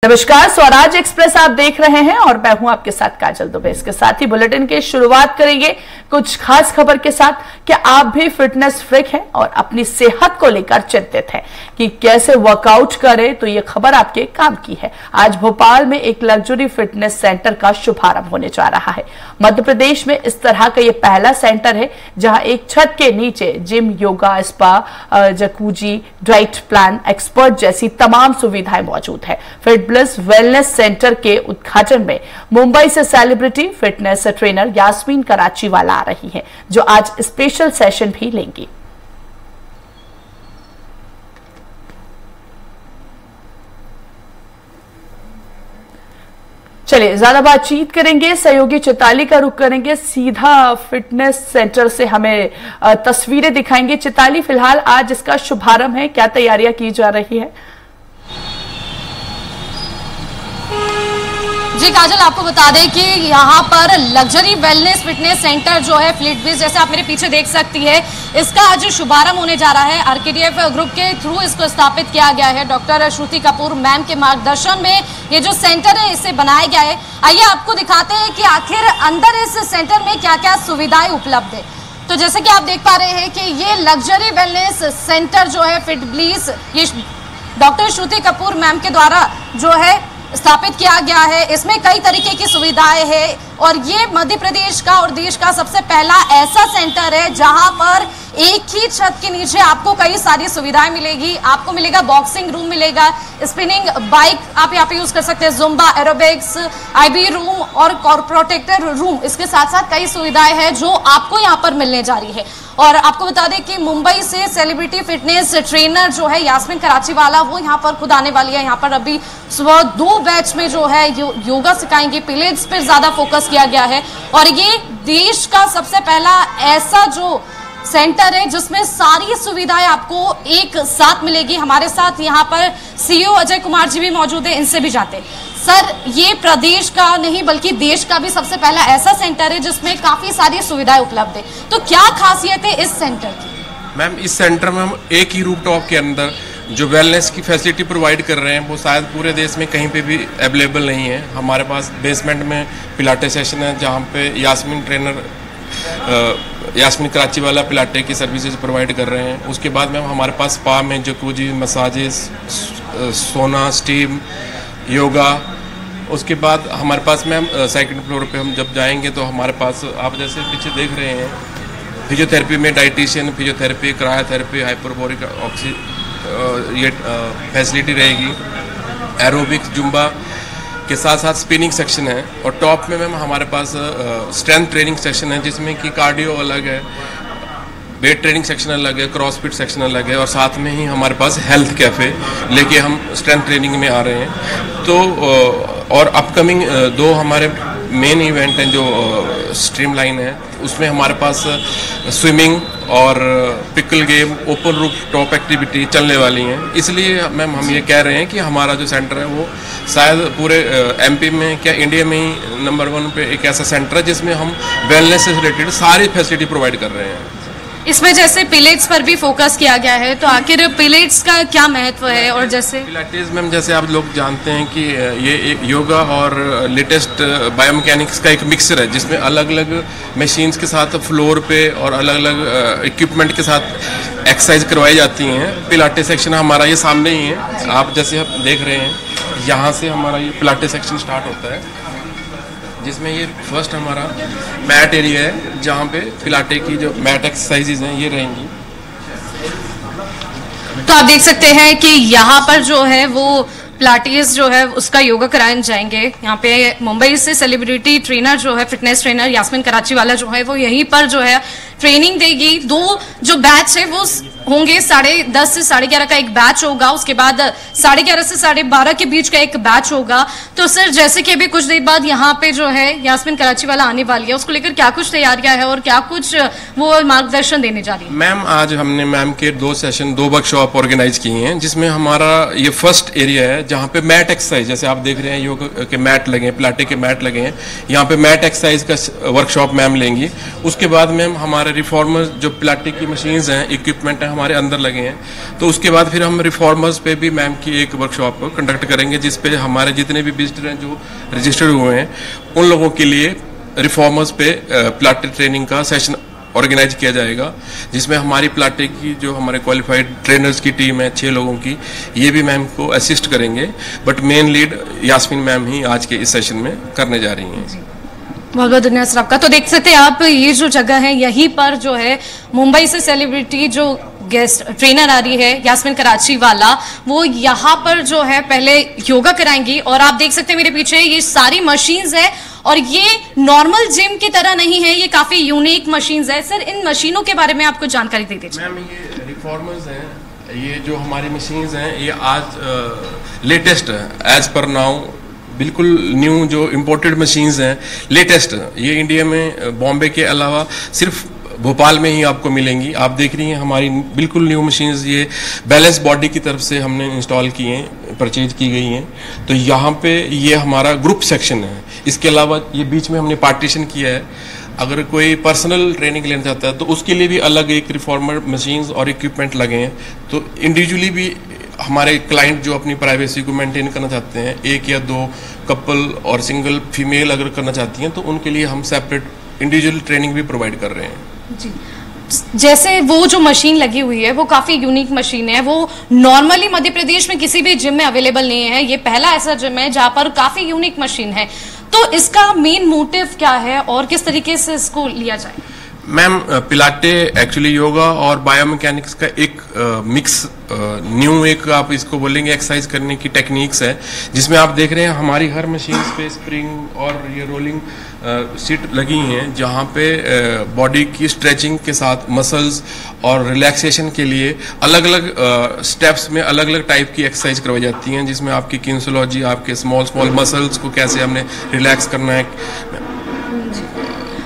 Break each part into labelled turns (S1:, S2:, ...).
S1: नमस्कार, स्वराज एक्सप्रेस आप देख रहे हैं और मैं हूं आपके साथ काजल दुबे। इसके साथ ही बुलेटिन की शुरुआत करेंगे कुछ खास खबर के साथ कि आप भी फिटनेस फ्रीक हैं और अपनी सेहत को लेकर चिंतित हैं कि कैसे वर्कआउट करें, तो ये खबर आपके काम की है। आज भोपाल में एक लग्जरी फिटनेस सेंटर का शुभारंभ होने जा रहा है। मध्य प्रदेश में इस तरह का ये पहला सेंटर है जहां एक छत के नीचे gym, yoga, spa, jacuzzi, diet plan, expert जैसी तमाम सुविधाएं मौजूद है। फिटप्लस वेलनेस सेंटर के उद्घाटन में मुंबई से celebrity fitness trainer Yasmin Karachiwala आ रही हैं, जो आज स्पेशल सेशन भी लेंगी। चलिए, ज्यादा बातचीत करेंगे, सहयोगी चिताली का रुख करेंगे, सीधा फिटनेस सेंटर से हमें तस्वीरें दिखाएंगे। चिताली, फिलहाल आज इसका शुभारंभ है, क्या तैयारियां की जा रही है?
S2: जी काजल, आपको बता दें कि यहाँ पर लग्जरी वेलनेस फिटनेस सेंटर जो है फ्लिटविज, जैसे आप मेरे पीछे देख सकती है, इसका आज शुभारंभ होने जा रहा है। आरकेडीएफ ग्रुप के थ्रू इसको स्थापित किया गया है। डॉक्टर श्रुति कपूर मैम के मार्गदर्शन में ये जो सेंटर है इसे बनाया गया है। आइए आपको दिखाते हैं कि आखिर अंदर इस सेंटर में क्या क्या सुविधाएं उपलब्ध है। तो जैसे कि आप देख पा रहे हैं कि ये लग्जरी वेलनेस सेंटर जो है फिटब्लीज, ये डॉक्टर श्रुति कपूर मैम के द्वारा जो है स्थापित किया गया है। इसमें कई तरीके की सुविधाएं हैं और ये मध्य प्रदेश का और देश का सबसे पहला ऐसा सेंटर है जहां पर एक ही छत के नीचे आपको कई सारी सुविधाएं मिलेगी। आपको मिलेगा बॉक्सिंग रूम, मिलेगा स्पिनिंग बाइक आप यहाँ पे यूज कर सकते हैं, जुम्बा, एरोबिक्स, आईबी रूम और कॉर्पोरेटर रूम। इसके साथ साथ कई सुविधाएं हैं जो आपको यहाँ पर मिलने जा रही है। और आपको बता दें कि मुंबई से सेलिब्रिटी फिटनेस ट्रेनर जो है यास्मीन कराचीवाला, वो यहाँ पर खुद आने वाली है। यहाँ पर अभी सुबह 2 बैच में जो है योगा सिखाएंगे। पिलेट्स पर ज्यादा फोकस किया गया है और ये देश का सबसे पहला ऐसा जो सेंटर है जिसमें सारी सुविधाएं आपको एक साथ मिलेगी। हमारे साथ यहाँ पर सीईओ अजय कुमार जी भी मौजूद है, इनसे भी जाते हैं। सर, ये प्रदेश का नहीं बल्कि देश का भी सबसे पहला ऐसा सेंटर है जिसमें काफी सारी सुविधाएं उपलब्ध है, तो क्या खासियत है इस सेंटर की?
S3: मैम, इस सेंटर में हम एक ही रूफटॉप के अंदर जो वेलनेस की फैसिलिटी प्रोवाइड कर रहे हैं वो शायद पूरे देश में कहीं पे भी अवेलेबल नहीं है। हमारे पास बेसमेंट में पिलाटे सेशन है जहाँ पे यास्मीन ट्रेनर यास्मीन कराचीवाला पिलाटे की सर्विसेज प्रोवाइड कर रहे हैं। उसके बाद मैम हमारे पास स्पा में जकूजी, मसाजेस, सोना, स्टीम, योगा। उसके बाद हमारे पास मैम सेकंड फ्लोर पे हम जब जाएंगे तो हमारे पास आप जैसे पीछे देख रहे हैं फिजियोथेरेपी में डाइटिशियन, फिजियोथेरेपी, क्रायोथेरेपी, हाइपरबोरिक ऑक्सी ये फैसिलिटी रहेगी। एरोबिक्स, जुम्बा के साथ साथ स्पिनिंग सेक्शन है और टॉप में मैम हमारे पास स्ट्रेंथ ट्रेनिंग सेक्शन है जिसमें कि कार्डियो अलग है, वेट ट्रेनिंग सेक्शन अलग है, क्रॉसफिट सेक्शन अलग है और साथ में ही हमारे पास हेल्थ कैफे लेके हम स्ट्रेंथ ट्रेनिंग में आ रहे हैं। तो और अपकमिंग 2 हमारे मेन इवेंट हैं जो स्ट्रीमलाइन है, उसमें हमारे पास स्विमिंग और pickle game, open roof top activity चलने वाली हैं। इसलिए मैम हम ये कह रहे हैं कि हमारा जो सेंटर है वो शायद पूरे एमपी में क्या इंडिया में ही नंबर 1 पे एक ऐसा सेंटर है जिसमें हम वेलनेस से रिलेटेड सारी फैसिलिटी प्रोवाइड कर रहे हैं।
S2: इसमें जैसे पिलेट्स पर भी फोकस किया गया है, तो आखिर पिलेट्स का क्या महत्व है? और जैसे
S3: पिलाटेस मैम, जैसे आप लोग जानते हैं कि ये एक योगा और लेटेस्ट बायोमैकेनिक्स का एक मिक्सर है जिसमें अलग अलग मशीन्स के साथ फ्लोर पे और अलग अलग इक्विपमेंट के साथ एक्सरसाइज करवाई जाती हैं। पिलाटे सेक्शन हमारा ये सामने ही है, आप जैसे आप देख रहे हैं, यहाँ से हमारा ये पिलाटे सेक्शन स्टार्ट होता है जिसमें ये फर्स्ट हमारा मैट एरिया है जहाँ पे पिलाटे की जो मैट एक्सरसाइजेज हैं ये रहेंगी।
S2: तो आप देख सकते हैं कि यहाँ पर जो है वो पिलाटेस जो है उसका योगा कराए जाएंगे। यहाँ पे मुंबई से सेलिब्रिटी ट्रेनर जो है फिटनेस ट्रेनर यास्मीन कराचीवाला जो है वो यहीं पर जो है ट्रेनिंग देगी। 2 जो बैच है वो होंगे, 10:30 से 11:30 का एक बैच होगा, उसके बाद 11:30 से 12:30 के बीच का एक बैच होगा। तो सर, जैसे कि अभी कुछ देर बाद यहाँ पे जो है यास्मीन कराचीवाला आने वाली है, उसको लेकर क्या कुछ तैयारियां है और क्या कुछ वो मार्गदर्शन देने जा रही है?
S3: मैम, आज हमने मैम के 2 सेशन 2 वर्कशॉप ऑर्गेनाइज किए हैं जिसमें हमारा ये फर्स्ट एरिया है जहाँ पे मैट एक्सरसाइज, जैसे आप देख रहे हैं योग के मैट लगे हैं, पिलाटे के मैट लगे हैं, यहाँ पे मैट एक्सरसाइज का वर्कशॉप मैम लेंगी। उसके बाद मैम हमारे रिफॉर्मर जो पिलाटे की मशीन्स हैं, इक्विपमेंट है, हमारे अंदर लगे हैं। तो उसके बाद फिर हम रिफॉर्मर्स पे भी मैम की एक वर्कशॉप कंडक्ट करेंगे, जिसपे हमारे जितने भी विजिटर हैं जो रजिस्टर्ड हुए हैं उन लोगों के लिए रिफॉर्मर्स पे पिलाटे ट्रेनिंग का सेशन ऑर्गेनाइज किया जाएगा, जिसमें हमारी पिलाटे की जो हमारे क्वालिफाइड ट्रेनर्स की टीम है 6 लोगों की, ये भी मैम को असिस्ट करेंगे। But main lead Yasmin ma'am ही आज के इस सेशन में करने जा रही हैं।
S2: बहुत बहुत धन्यवाद सर आपका। तो देख सकते हैं आप, ये जो जगह है यहीं पर जो है मुंबई से सेलिब्रिटी जो गेस्ट ट्रेनर आ रही है यास्मीन कराची वाला, वो यहाँ पर जो है पहले योगा कराएंगी। और आप देख सकते हैं मेरे पीछे ये सारी मशीन्स है और ये नॉर्मल जिम की तरह नहीं है, ये काफी यूनिक मशीन्स है। सर इन मशीनों के बारे में आप कुछ जानकारी दे दीजिए।
S3: मैम ये रिफॉर्मर्स हैं, ये जो हमारी मशीन्स हैं ये आज लेटेस्ट एज पर नाउ बिल्कुल न्यू जो इम्पोर्टेड मशीन्स हैं, लेटेस्ट। ये इंडिया में बॉम्बे के अलावा सिर्फ भोपाल में ही आपको मिलेंगी। आप देख रही हैं हमारी बिल्कुल न्यू मशीन्स, ये बैलेंस बॉडी की तरफ से हमने इंस्टॉल की हैं, परचेज की गई हैं। तो यहाँ पे ये हमारा ग्रुप सेक्शन है। इसके अलावा ये बीच में हमने पार्टीशन किया है, अगर कोई पर्सनल ट्रेनिंग लेना चाहता है तो उसके लिए भी अलग एक रिफॉर्मर मशीन्स और इक्विपमेंट लगे हैं। तो इंडिविजुअली भी हमारे क्लाइंट जो अपनी प्राइवेसी को मेंटेन करना चाहते हैं, 1 या 2 कपल और सिंगल फीमेल अगर करना चाहती हैं, तो उनके लिए हम सेपरेट इंडिविजुअल ट्रेनिंग भी प्रोवाइड कर रहे हैं।
S2: जी, जैसे वो जो मशीन लगी हुई है वो काफी यूनिक मशीन है, वो नॉर्मली मध्य प्रदेश में किसी भी जिम में अवेलेबल नहीं है। ये पहला ऐसा जिम है जहां पर काफी यूनिक मशीन है। तो इसका मेन मोटिव क्या है और किस तरीके से इसको लिया जाए?
S3: मैम पिलाटे एक्चुअली योगा और बायोमैकेनिक्स का एक मिक्स न्यू एक आप इसको बोलेंगे एक्सरसाइज करने की टेक्निक्स है, जिसमें आप देख रहे हैं हमारी हर मशीन पे स्प्रिंग और ये रोलिंग सीट लगी हैं, जहाँ पे बॉडी की स्ट्रेचिंग के साथ मसल्स और रिलैक्सेशन के लिए अलग अलग स्टेप्स में अलग अलग टाइप की एक्सरसाइज करवाई जाती हैं, जिसमें आपकी किन्सोलॉजी, आपके स्मॉल मसल्स को कैसे हमने रिलैक्स करना है।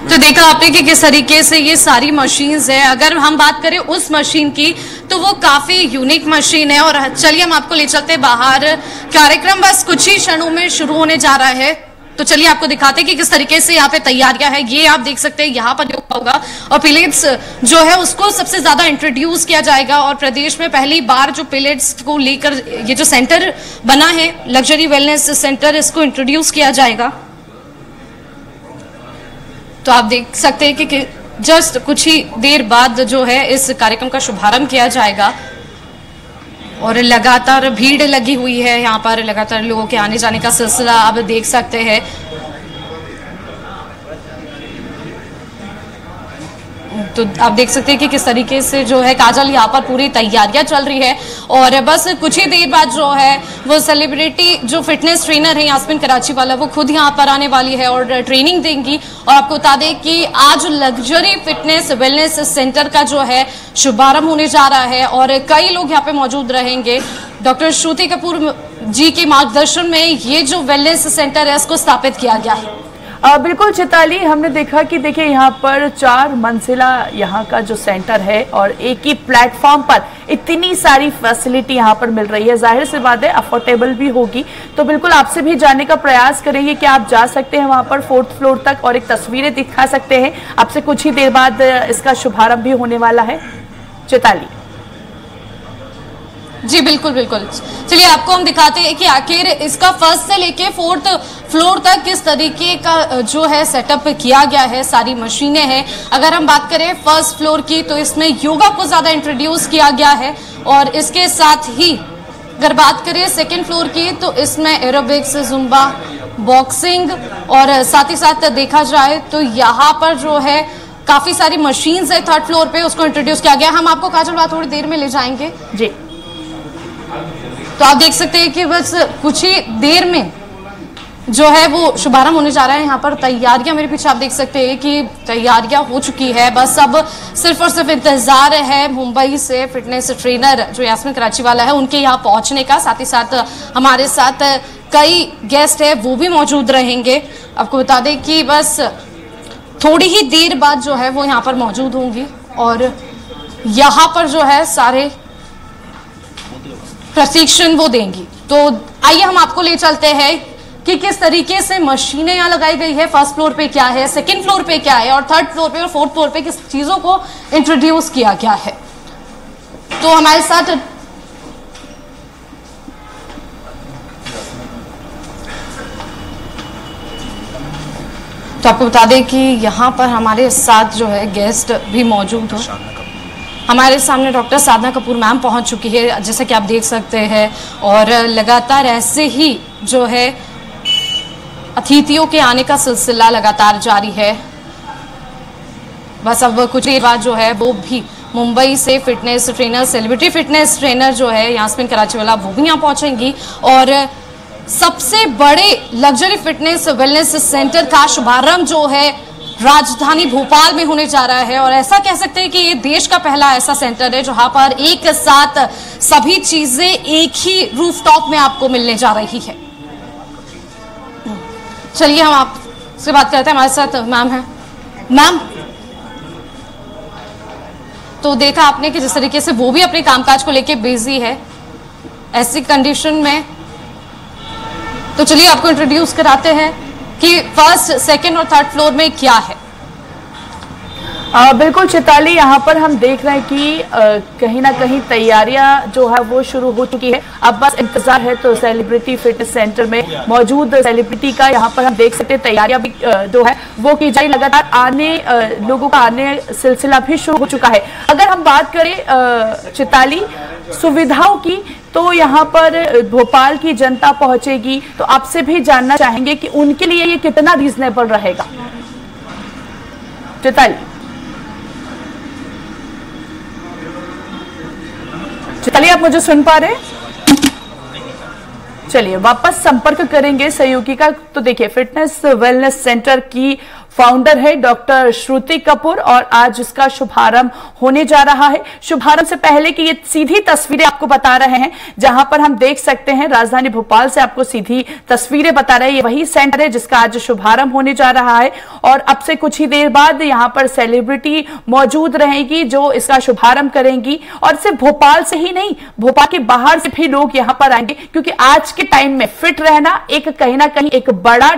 S2: तो देखा आपने कि किस तरीके से ये सारी मशीन्स है। अगर हम बात करें उस मशीन की तो वो काफी यूनिक मशीन है। और चलिए हम आपको ले चलते हैं बाहर, कार्यक्रम बस कुछ ही क्षणों में शुरू होने जा रहा है। तो चलिए आपको दिखाते हैं कि किस तरीके से यहाँ पे तैयारियां है। ये आप देख सकते हैं यहाँ पर योगा होगा और पिलेट्स जो है उसको सबसे ज्यादा इंट्रोड्यूस किया जाएगा। और प्रदेश में पहली बार जो पिलेट्स को लेकर ये जो सेंटर बना है लग्जरी वेलनेस सेंटर, इसको इंट्रोड्यूस किया जाएगा। तो आप देख सकते हैं कि जस्ट कुछ ही देर बाद जो है इस कार्यक्रम का शुभारंभ किया जाएगा। और लगातार भीड़ लगी हुई है, यहाँ पर लगातार लोगों के आने जाने का सिलसिला आप देख सकते हैं। तो आप देख सकते हैं कि किस तरीके से जो है काजल यहाँ पर पूरी तैयारियां चल रही है। और बस कुछ ही देर बाद जो है वो सेलिब्रिटी जो फिटनेस ट्रेनर है यास्मीन कराची वाला, वो खुद यहाँ पर आने वाली है और ट्रेनिंग देंगी। और आपको बता दें कि आज लग्जरी फिटनेस वेलनेस सेंटर का जो है शुभारंभ होने जा रहा है और कई लोग यहाँ पे मौजूद रहेंगे। डॉक्टर श्रुति कपूर जी के मार्गदर्शन में ये जो वेलनेस सेंटर है इसको स्थापित किया गया है।
S1: बिल्कुल चिताली, हमने देखा कि देखिए यहाँ पर 4 मंजिला यहाँ का जो सेंटर है और एक ही प्लेटफॉर्म पर इतनी सारी फैसिलिटी यहाँ पर मिल रही है। जाहिर सी बात है अफोर्डेबल भी होगी। तो बिल्कुल आपसे भी जानने का प्रयास करेंगे कि आप जा सकते हैं वहाँ पर 4th फ्लोर तक और एक तस्वीरें दिखा सकते हैं। आपसे कुछ ही देर बाद इसका शुभारंभ भी होने वाला है। चिताली
S2: जी बिल्कुल बिल्कुल, चलिए आपको हम दिखाते हैं कि आखिर इसका 1st से लेके 4th फ्लोर तक किस तरीके का जो है सेटअप किया गया है। सारी मशीनें हैं। अगर हम बात करें 1st फ्लोर की तो इसमें योगा को ज्यादा इंट्रोड्यूस किया गया है। और इसके साथ ही अगर बात करें 2nd फ्लोर की तो इसमें एरोबिक्स, जुम्बा, बॉक्सिंग और साथ ही साथ देखा जाए तो यहाँ पर जो है काफी सारी मशीन्स है 3rd फ्लोर पे, उसको इंट्रोड्यूस किया गया। हम आपको काजल बात थोड़ी देर में ले जाएंगे
S1: जी।
S2: तो आप देख सकते हैं कि बस कुछ ही देर में जो है वो शुभारंभ होने जा रहा है। यहाँ पर तैयारियां मेरे पीछे आप देख सकते हैं कि तैयारियां हो चुकी है। बस अब सिर्फ और सिर्फ इंतजार है मुंबई से फिटनेस ट्रेनर जो यास्मीन कराची वाला है उनके यहाँ पहुंचने का। साथ ही साथ हमारे साथ कई गेस्ट है वो भी मौजूद रहेंगे। आपको बता दें कि बस थोड़ी ही देर बाद जो है वो यहाँ पर मौजूद होंगी और यहाँ पर जो है सारे प्रशिक्षण वो देंगी। तो आइए हम आपको ले चलते हैं कि किस तरीके से मशीनें यहाँ लगाई गई है। 1st फ्लोर पे क्या है, 2nd फ्लोर पे क्या है और 3rd फ्लोर पे और 4th फ्लोर पे किस चीजों को इंट्रोड्यूस किया गया है। तो हमारे साथ तो आपको बता दें कि यहाँ पर हमारे साथ जो है गेस्ट भी मौजूद हो। हमारे सामने डॉक्टर साधना कपूर मैम पहुँच चुकी है, जैसा कि आप देख सकते हैं, और लगातार ऐसे ही जो है अतिथियों के आने का सिलसिला लगातार जारी है। बस अब कुछ देर बाद जो है वो भी मुंबई से fitness trainer, celebrity fitness trainer जो है यास्मीन कराचीवाला, वो भी यहाँ पहुँचेंगी और सबसे बड़े लग्जरी फिटनेस वेलनेस सेंटर का शुभारंभ जो है राजधानी भोपाल में होने जा रहा है। और ऐसा कह सकते हैं कि ये देश का पहला ऐसा सेंटर है जहां पर एक साथ सभी चीजें एक ही रूफटॉप में आपको मिलने जा रही है। चलिए हम आपसे बात करते हैं, हमारे साथ मैम है। मैम, तो देखा आपने कि जिस तरीके से वो भी अपने कामकाज को लेके बिजी है ऐसी कंडीशन में, तो चलिए आपको इंट्रोड्यूस कराते हैं कि फर्स्ट, सेकंड और थर्ड फ्लोर में क्या है।
S1: बिल्कुल चिताली, यहाँ पर हम देख रहे हैं कि कहीं ना कहीं तैयारियां जो है वो शुरू हो चुकी है। अब बस इंतजार है तो सेलिब्रिटी फिटनेस सेंटर में मौजूद सेलिब्रिटी का यहाँ पर हम देख सकते हैं तैयारियां भी जो है वो की जाए। लगातार आने लोगों का आने सिलसिला भी शुरू हो चुका है। अगर हम बात करें चिताली सुविधाओं की, तो यहाँ पर भोपाल की जनता पहुंचेगी, तो आपसे भी जानना चाहेंगे कि उनके लिए ये कितना रीजनेबल रहेगा। चिताली, आप मुझे सुन पा रहे हैं? चलिए वापस संपर्क करेंगे सहयोगी का। तो देखिए, फिटनेस वेलनेस सेंटर की फाउंडर है डॉक्टर श्रुति कपूर और आज इसका शुभारंभ होने जा रहा है। शुभारंभ से पहले की ये सीधी तस्वीरें आपको बता रहे हैं, जहां पर हम देख सकते हैं राजधानी भोपाल से आपको सीधी तस्वीरें बता रहे हैं। ये वही सेंटर है जिसका आज शुभारंभ होने जा रहा है और अब से कुछ ही देर बाद यहां पर सेलिब्रिटी मौजूद रहेगी जो इसका शुभारंभ करेंगी। और सिर्फ भोपाल से ही नहीं, भोपाल के बाहर से भी लोग यहां पर आएंगे, क्योंकि आज के टाइम में फिट रहना एक कहीं ना कहीं एक बड़ा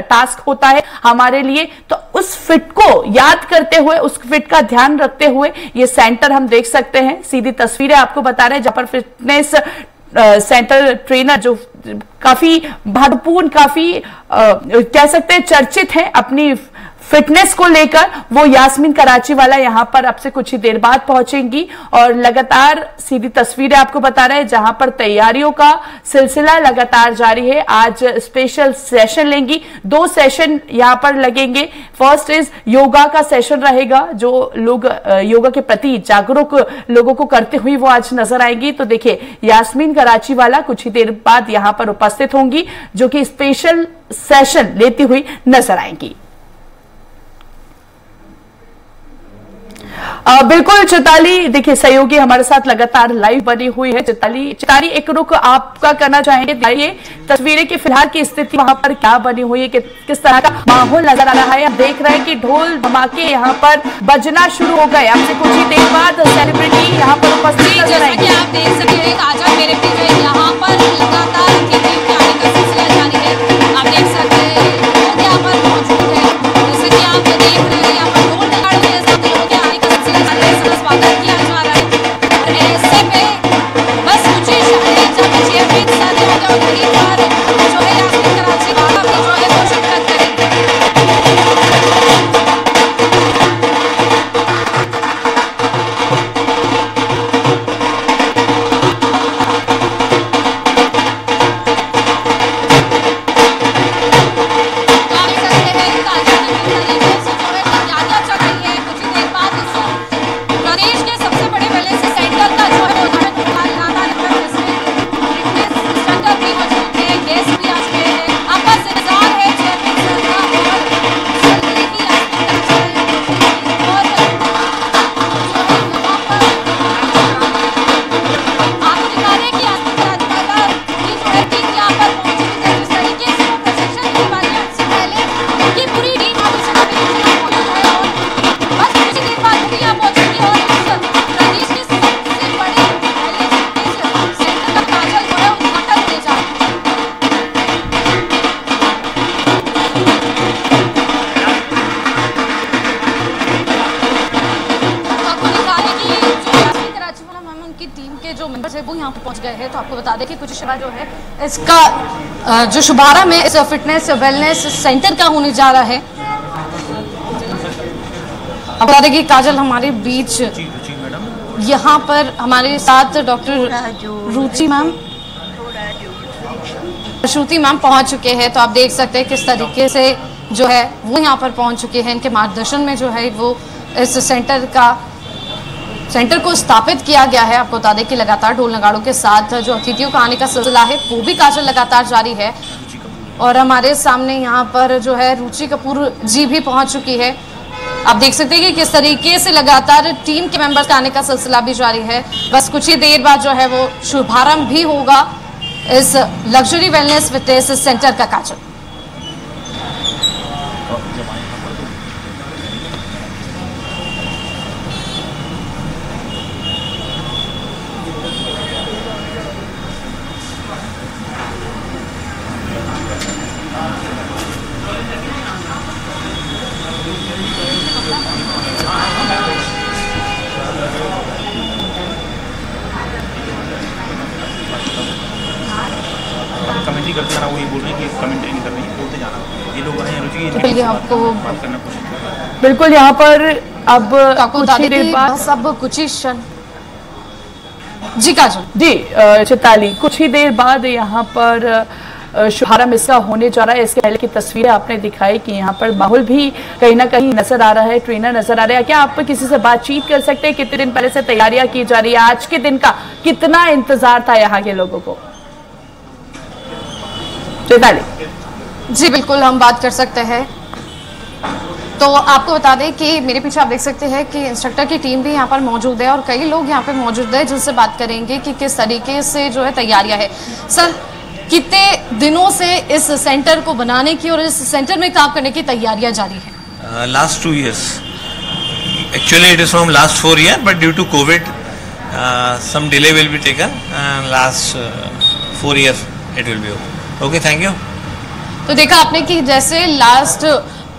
S1: टास्क होता है हमारे लिए। तो उस फिट को याद करते हुए, उस फिट का ध्यान रखते हुए ये सेंटर हम देख सकते हैं। सीधी तस्वीरें आपको बता रहे हैं जहां पर फिटनेस सेंटर ट्रेनर जो काफी महत्वपूर्ण, काफी कह सकते हैं चर्चित हैं अपनी फिटनेस को लेकर, वो यास्मीन कराचीवाला यहां पर अब से कुछ ही देर बाद पहुंचेंगी। और लगातार सीधी तस्वीरें आपको बता रहे हैं जहां पर तैयारियों का सिलसिला लगातार जारी है। आज स्पेशल सेशन लेंगी, 2 सेशन यहां पर लगेंगे। फर्स्ट इज योगा का सेशन रहेगा, जो लोग योगा के प्रति जागरूक लोगों को करते हुए वो आज नजर आएंगी। तो देखिए, यास्मीन कराचीवाला कुछ ही देर बाद यहां पर उपस्थित होंगी, जो कि स्पेशल सेशन लेती हुई नजर आएंगी। बिल्कुल चिताली, देखिए सहयोगी हमारे साथ लगातार लाइव बनी हुई है। चिताली एक रुख आपका करना चाहेंगे, ये तस्वीरें की फिलहाल की स्थिति वहां पर क्या बनी हुई है, किस तरह का माहौल नजर आ रहा है। आप देख रहे हैं कि ढोल धमाके यहाँ पर बजना शुरू हो गए। अब से कुछ ही देर बाद सेलिब्रिटी यहाँ पर उपस्थित नजर आएंगे।
S2: आप देख सकते हैं आजाद मेरे पीछे यहाँ पर लगातार अतिथियों के आने का सिलसिला जारी है। आप देख सकते हैं लोग यहाँ पर मौजूद है, जैसे कि आप देख रहे हैं यहाँ पर ढोल नगाड़े के साथ लोगों के आने का सिलसिला स्वागत किया जा रहा है। और ऐसे में बस कुछ ही शहर जब 6 फीट शादी हो गया वहीं पर जो है यास्मीन कराचीवाला भी जो है वो शिरकत करेंगे। यहाँ पर पहुंच गए हैं। तो आपको बता दें कि कुछ समय जो है इसका जो शुभारंभ है इस फिटनेस वेलनेस सेंटर का होने जा रहा है। अब बता दें कि काजल हमारे बीच यहाँ पर हमारे साथ डॉक्टर रुचि मैम, श्रुति मैम पहुंच चुके हैं। तो आप देख सकते हैं किस तरीके से जो है वो यहाँ पर पहुंच चुके हैं। इनके मार्गदर्शन में जो है वो इस सेंटर को स्थापित किया गया है। आपको बता दें कि लगातार ढोल नगाड़ों के साथ जो अतिथियों का आने का सिलसिला है वो भी काजल लगातार जारी है। और हमारे सामने यहाँ पर जो है रुचि कपूर जी भी पहुंच चुकी है। आप देख सकते हैं कि किस तरीके से लगातार टीम के मेंबर्स का आने का सिलसिला भी जारी है। बस कुछ ही देर बाद जो है वो शुभारंभ भी होगा इस लग्जरी वेलनेस फिटनेस सेंटर का। काजल,
S4: कमेंट्री करते जाना, वो ये बोल रहे हैं कि कमेंट्री नहीं करनी, बोलते जाना। ये लोग आए रुचि
S2: बिल्कुल आपको
S4: बात करना कुछ
S1: बिल्कुल यहाँ पर अब
S2: आपको बता दें कि बस अब कुछ ही क्षण जी काजल
S1: जी चिताली कुछ ही देर बाद यहाँ पर शुभारंभ इसका होने जा रहा है। इसके पहले की तस्वीरें आपने दिखाई कि यहाँ पर माहौल भी कहीं ना कहीं नजर आ रहा है, ट्रेनर नजर आ रहा है। क्या आप किसी से बातचीत कर सकते हैं? कितने दिन पहले से तैयारियां की जा रही है? आज के दिन का कितना इंतजार था यहाँ के लोगों को?
S2: जी बिल्कुल हम बात कर सकते हैं। तो आपको बता दें कि मेरे पीछे आप देख सकते हैं कि इंस्ट्रक्टर की टीम भी यहाँ पर मौजूद है और कई लोग यहाँ पे मौजूद है जिनसे बात करेंगे कि किस तरीके से जो है तैयारियां है। सर, कितने दिनों से इस सेंटर को बनाने की और इस सेंटर में काम करने की तैयारियां जारी है?
S5: Last 2 years. Actually, it is from last 4 years, but due to COVID, some delay will be taken. And last 4 years, it will be over. Okay, thank you.
S2: तो देखा आपने कि जैसे लास्ट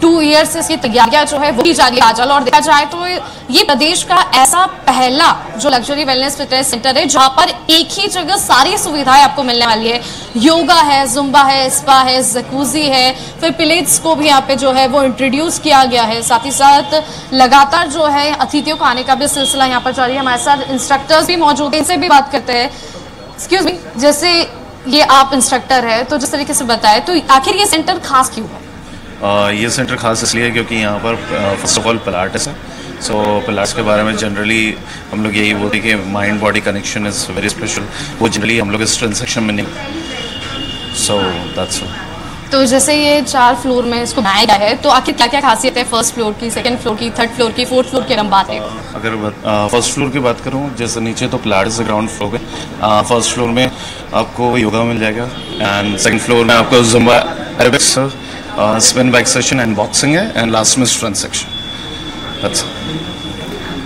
S2: 2 ईयर से इसकी तैयारियां जो है वो की जा रही है काजल। और देखा जाए तो ये प्रदेश का ऐसा पहला जो लग्जरी वेलनेस फिटनेस सेंटर है जहां पर एक ही जगह सारी सुविधाएं आपको मिलने वाली है। योगा है, जुम्बा है, स्पा है, जकूजी है, फिर पिलेट्स को भी यहाँ पे जो है वो इंट्रोड्यूस किया गया है। साथ ही साथ लगातार जो है अतिथियों को आने का भी सिलसिला यहाँ पर जारी है। हमारे साथ इंस्ट्रक्टर्स भी मौजूद है, इनसे भी बात करते हैं। एक्सक्यूज मी, जैसे ये आप इंस्ट्रक्टर है तो जिस तरीके से बताए तो आखिर ये सेंटर खास क्यों है?
S4: ये सेंटर खास इसलिए क्योंकि यहाँ पर फर्स्ट ऑफ ऑल पिलाटेस है। सो पिलाटेस के बारे में जनरली हम लोग यही बोलते हैं कि mind body connection is very special. वो जनरली हम लोग इस स्ट्रेंथ सेक्शन में नहीं। सो दैट्स
S2: तो जैसे ये 4 फ्लोर में इसको बनाया गया है तो आखिर क्या क्या खासियत है फर्स्ट फ्लोर की, सेकंड फ्लोर की, थर्ड फ्लोर की, फोर्थ फ्लोर की हम बात करें?
S4: अगर फर्स्ट फ्लोर की बात करूँ, जैसे नीचे तो पिलाटेस ग्राउंड फ्लोर पे, फर्स्ट फ्लोर में आपको योगा मिल जाएगा एंड सेकंड फ्लोर में आपको Zumba, aerobics, spin back session and boxing है एंड लास्ट में स्ट्रेंथ सेक्शन।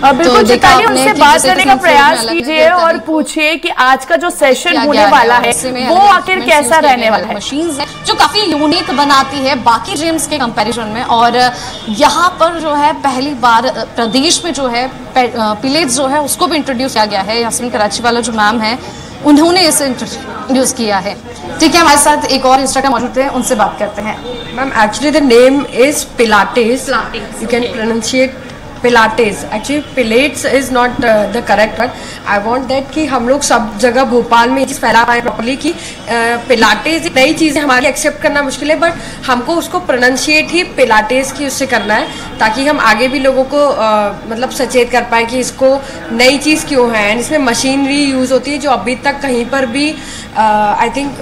S1: बिल्कुल चिताली, उनसे बात करने का प्रयास कीजिए और पूछिए कि आज का जो सेशन होने वाला है वो आखिर कैसा रहने वाला है।
S2: मशीन्स है जो काफी यूनिक बनाती है बाकी जिम्स के कंपैरिजन में। और यहाँ पर जो है पहली बार प्रदेश में जो है पिलेट्स जो है उसको भी इंट्रोड्यूस किया गया है। यास्मीन कराची वाला जो मैम है उन्होंने इसे इंट्रोड्यूस किया है। ठीक है, हमारे साथ एक और इंस्ट्रक्टर मौजूद है, उनसे बात करते हैं।
S6: Ma'am, actually the name is Pilates. You can pronunciate Pilates. Actually pellets is not the correct word. I want that कि हम लोग सब जगह भोपाल में ये चीज़ फैला पाए प्रॉपर्ली कि पिलाटेस नई चीज़ें हमारी एक्सेप्ट करना मुश्किल है, बट हमको उसको प्रोनाउंशिएट ही पिलाटेस की उससे करना है ताकि हम आगे भी लोगों को मतलब सचेत कर पाए कि इसको नई चीज़ क्यों है। एंड इसमें मशीनरी यूज़ होती है जो अभी तक कहीं पर भी आई थिंक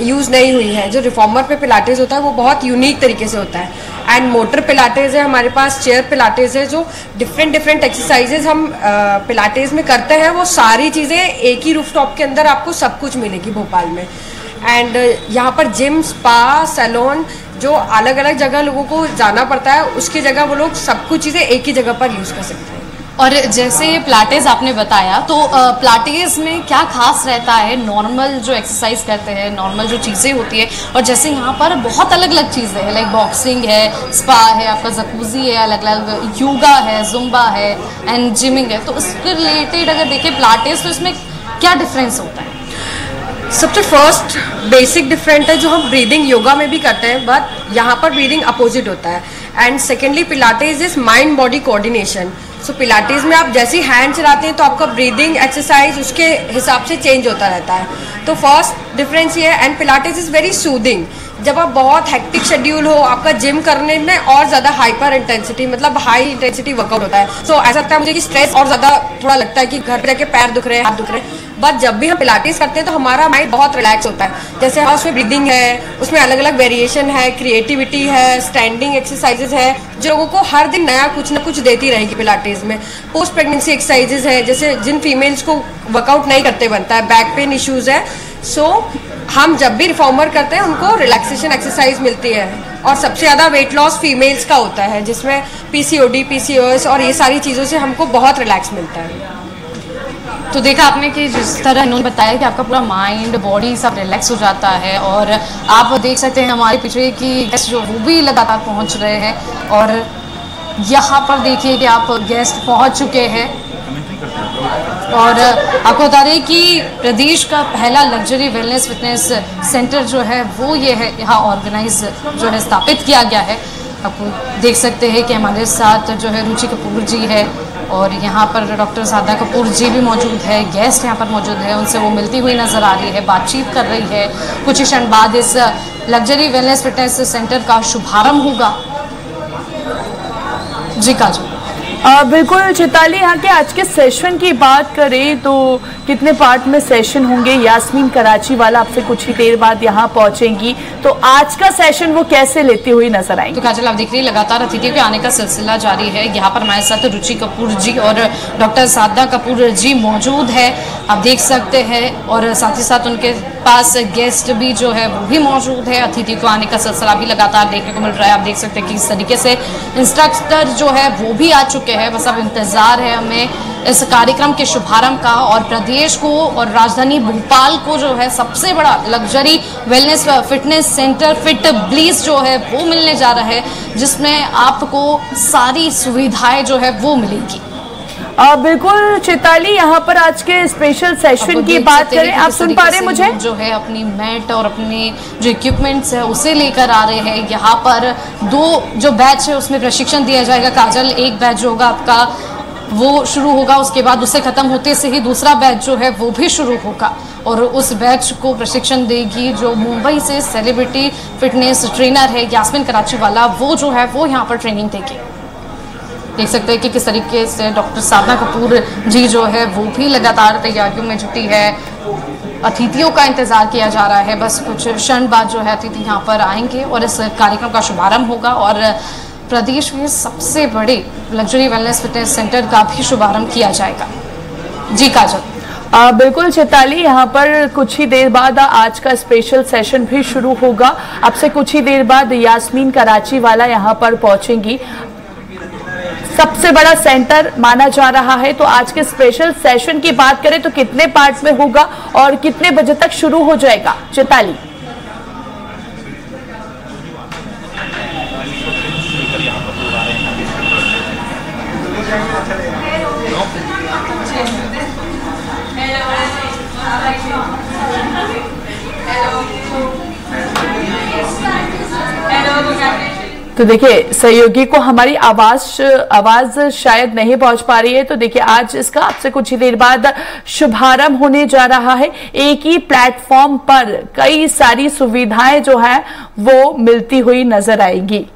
S6: यूज़ नहीं हुई है। जो रिफॉर्मर पे पिलाटेस होता है वो बहुत यूनिक तरीके से होता है। एंड मोटर पिलाटेस है हमारे पास, चेयर पिलाटेस है, जो डिफरेंट एक्सरसाइजेज हम पिलाटेस में करते हैं वो सारी चीज़ें एक ही रूफटॉप के अंदर आपको सब कुछ मिलेगी भोपाल में। एंड यहाँ पर जिम, स्पा, सैलून जो अलग अलग जगह लोगों को जाना पड़ता है उसकी जगह वो लोग सब कुछ चीज़ें एक ही जगह पर यूज़ कर सकते हैं।
S2: और जैसे ये पिलाटेस आपने बताया तो पिलाटेस में क्या खास रहता है? नॉर्मल जो एक्सरसाइज करते हैं, नॉर्मल जो चीज़ें होती है, और जैसे यहाँ पर बहुत अलग अलग चीज़ें हैं, लाइक बॉक्सिंग है, स्पा है, आपका जकूजी है, अलग अलग योगा है, जुम्बा है एंड जिमिंग है। तो उसके रिलेटेड अगर देखें पिलाटेस तो इसमें क्या डिफरेंस होता है?
S6: सबसे फर्स्ट बेसिक डिफरेंट है जो हम ब्रीदिंग योगा में भी करते हैं, बट यहाँ पर ब्रीदिंग अपोजिट होता है। And secondly Pilates is mind body coordination. So Pilates में आप जैसे ही हैंड चलाते हैं तो आपका ब्रीदिंग एक्सरसाइज उसके हिसाब से चेंज होता रहता है। तो फर्स्ट डिफरेंस ये है। And Pilates is very soothing. जब आप बहुत हेक्टिक शेड्यूल हो, आपका जिम करने में और ज़्यादा हाइपर इंटेंसिटी मतलब हाई इंटेंसिटी वर्कआउट होता है। सो ऐसा लगता है मुझे कि स्ट्रेस और ज़्यादा थोड़ा लगता है कि घर पे जाके पैर दुख रहे हैं, हाथ दुख रहे हैं। बट जब भी हम पिलाटेस करते हैं तो हमारा माइंड बहुत रिलैक्स होता है। जैसे हाँ, उसमें ब्रीदिंग है, उसमें अलग अलग वेरिएशन है, क्रिएटिविटी है, स्टैंडिंग एक्सरसाइजेज है जो लोगों को हर दिन नया कुछ ना कुछ देती रहेगी पिलाटेस में। पोस्ट प्रेगनेंसी एक्सरसाइजेज है, जैसे जिन फीमेल्स को वर्कआउट नहीं करते बनता है, बैक पेन इश्यूज है। सो हम जब भी रिफॉर्मर करते हैं उनको रिलैक्सेशन एक्सरसाइज मिलती है। और सबसे ज़्यादा वेट लॉस फीमेल्स का होता है जिसमें पीसीओडी, पीसीओएस और ये सारी चीज़ों से हमको बहुत रिलैक्स मिलता है।
S2: तो देखा आपने कि जिस तरह इन्होंने बताया कि आपका पूरा माइंड बॉडी सब रिलैक्स हो जाता है। और आप देख सकते हैं हमारे पीछे की गेस्ट जो वो भी लगातार पहुंच रहे हैं। और यहाँ पर देखिए कि आप गेस्ट पहुंच चुके हैं। और आपको बता दें कि प्रदेश का पहला लग्जरी वेलनेस फिटनेस सेंटर जो है वो ये है, यहाँ ऑर्गेनाइज जो है स्थापित किया गया है। आपको देख सकते हैं कि हमारे साथ जो है रुचि कपूर जी है और यहाँ पर डॉक्टर साधना कपूर जी भी मौजूद है। गेस्ट यहाँ पर मौजूद है, उनसे वो मिलती हुई नजर आ रही है, बातचीत कर रही है। कुछ ही क्षण बाद इस लग्जरी वेलनेस फिटनेस सेंटर का शुभारंभ होगा। जी काजल।
S1: बिल्कुल चैताली, यहाँ के आज के सेशन की बात करें तो कितने पार्ट में सेशन होंगे? यास्मीन कराची वाला आपसे कुछ ही देर बाद यहाँ पहुंचेंगी, तो आज का सेशन वो कैसे लेती हुई नजर आएंगी?
S2: तो काजल आप देख रही है लगातार अतिथियों के आने का सिलसिला जारी है। यहाँ पर हमारे साथ रुचि कपूर जी और डॉक्टर साधना कपूर जी मौजूद है, आप देख सकते हैं। और साथ ही साथ उनके पास गेस्ट भी जो है वो भी मौजूद है। अतिथियों को आने का सिलसिला भी लगातार देखने को मिल रहा है। आप देख सकते हैं कि इस तरीके से इंस्ट्रक्टर जो है वो भी आ चुके हैं। बस अब इंतजार है हमें इस कार्यक्रम के शुभारंभ का। और प्रदेश को और राजधानी भोपाल को जो है सबसे बड़ा luxury wellness fitness centre fit bliss जो है वो मिलने जा रहा है, जिसमें आपको सारी सुविधाएं जो है वो मिलेगी।
S1: बिल्कुल चैताली, यहाँ पर आज के स्पेशल सेशन की बात करें, आप सुन पा रहे हैं मुझे?
S2: जो है अपनी मैट और अपने जो इक्विपमेंट्स है उसे लेकर आ रहे हैं। यहाँ पर 2 जो बैच है उसमें प्रशिक्षण दिया जाएगा काजल। एक बैच जो होगा आपका वो शुरू होगा, उसके बाद उससे खत्म होते से ही दूसरा बैच जो है वो भी शुरू होगा। और उस बैच को प्रशिक्षण देगी जो मुंबई से सेलिब्रिटी फिटनेस ट्रेनर है यास्मीन कराची वाला, वो जो है वो यहाँ पर ट्रेनिंग देगी। देख सकते हैं कि किस तरीके से डॉक्टर साधना कपूर जी जो है वो भी लगातार तैयारियों में जुटी है। अतिथियों का इंतजार किया जा रहा है। बस कुछ क्षण बाद जो है अतिथि यहाँ पर आएंगे और इस कार्यक्रम का शुभारंभ होगा और प्रदेश में सबसे बड़े लग्जरी वेलनेस फिटनेस सेंटर का भी शुभारंभ किया जाएगा। जी काजल।
S1: बिल्कुल चैताली, यहाँ पर कुछ ही देर बाद आज का स्पेशल सेशन भी शुरू होगा। अब से कुछ ही देर बाद यास्मीन कराची वाला यहाँ पर पहुंचेंगी। सबसे बड़ा सेंटर माना जा रहा है। तो आज के स्पेशल सेशन की बात करें तो कितने पार्ट में होगा और कितने बजे तक शुरू हो जाएगा चैताली? तो देखिए सहयोगी को हमारी आवाज शायद नहीं पहुंच पा रही है। तो देखिए आज इसका आपसे कुछ ही देर बाद शुभारंभ होने जा रहा है। एक ही प्लेटफॉर्म पर कई सारी सुविधाएं जो है वो मिलती हुई नजर आएंगी।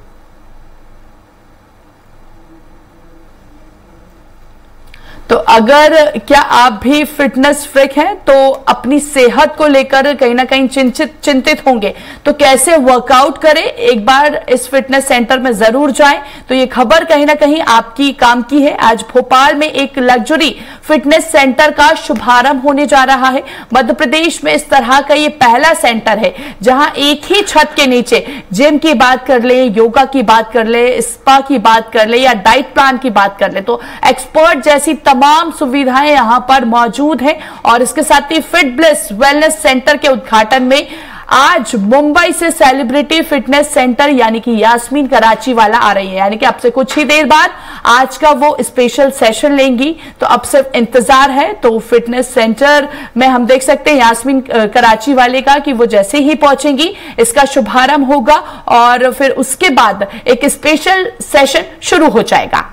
S1: तो अगर क्या आप भी फिटनेस फ्रीक हैं तो अपनी सेहत को लेकर कहीं ना कहीं चिंतित होंगे, तो कैसे वर्कआउट करें, एक बार इस फिटनेस सेंटर में जरूर जाएं। तो ये खबर कहीं ना कहीं आपकी काम की है। आज भोपाल में एक लग्जरी फिटनेस सेंटर का शुभारंभ होने जा रहा है। मध्य प्रदेश में इस तरह का ये पहला सेंटर है जहां एक ही छत के नीचे जिम की बात कर ले, योगा की बात कर ले, स्पा की बात कर ले या डाइट प्लान की बात कर ले, तो एक्सपर्ट जैसी तमाम सुविधाएं यहां पर मौजूद हैं। और इसके साथ ही फिट ब्लिस वेलनेस सेंटर के उद्घाटन में आज मुंबई से सेलिब्रिटी फिटनेस सेंटर यानी कि यास्मीन कराची वाला आ रही है, यानी कि अब से कुछ ही देर बाद आज का वो स्पेशल सेशन लेंगी। तो अब सिर्फ इंतजार है। तो फिटनेस सेंटर में हम देख सकते हैं यास्मीन कराची वाले का कि वो जैसे ही पहुंचेंगी इसका शुभारंभ होगा और फिर उसके बाद एक स्पेशल सेशन शुरू हो जाएगा।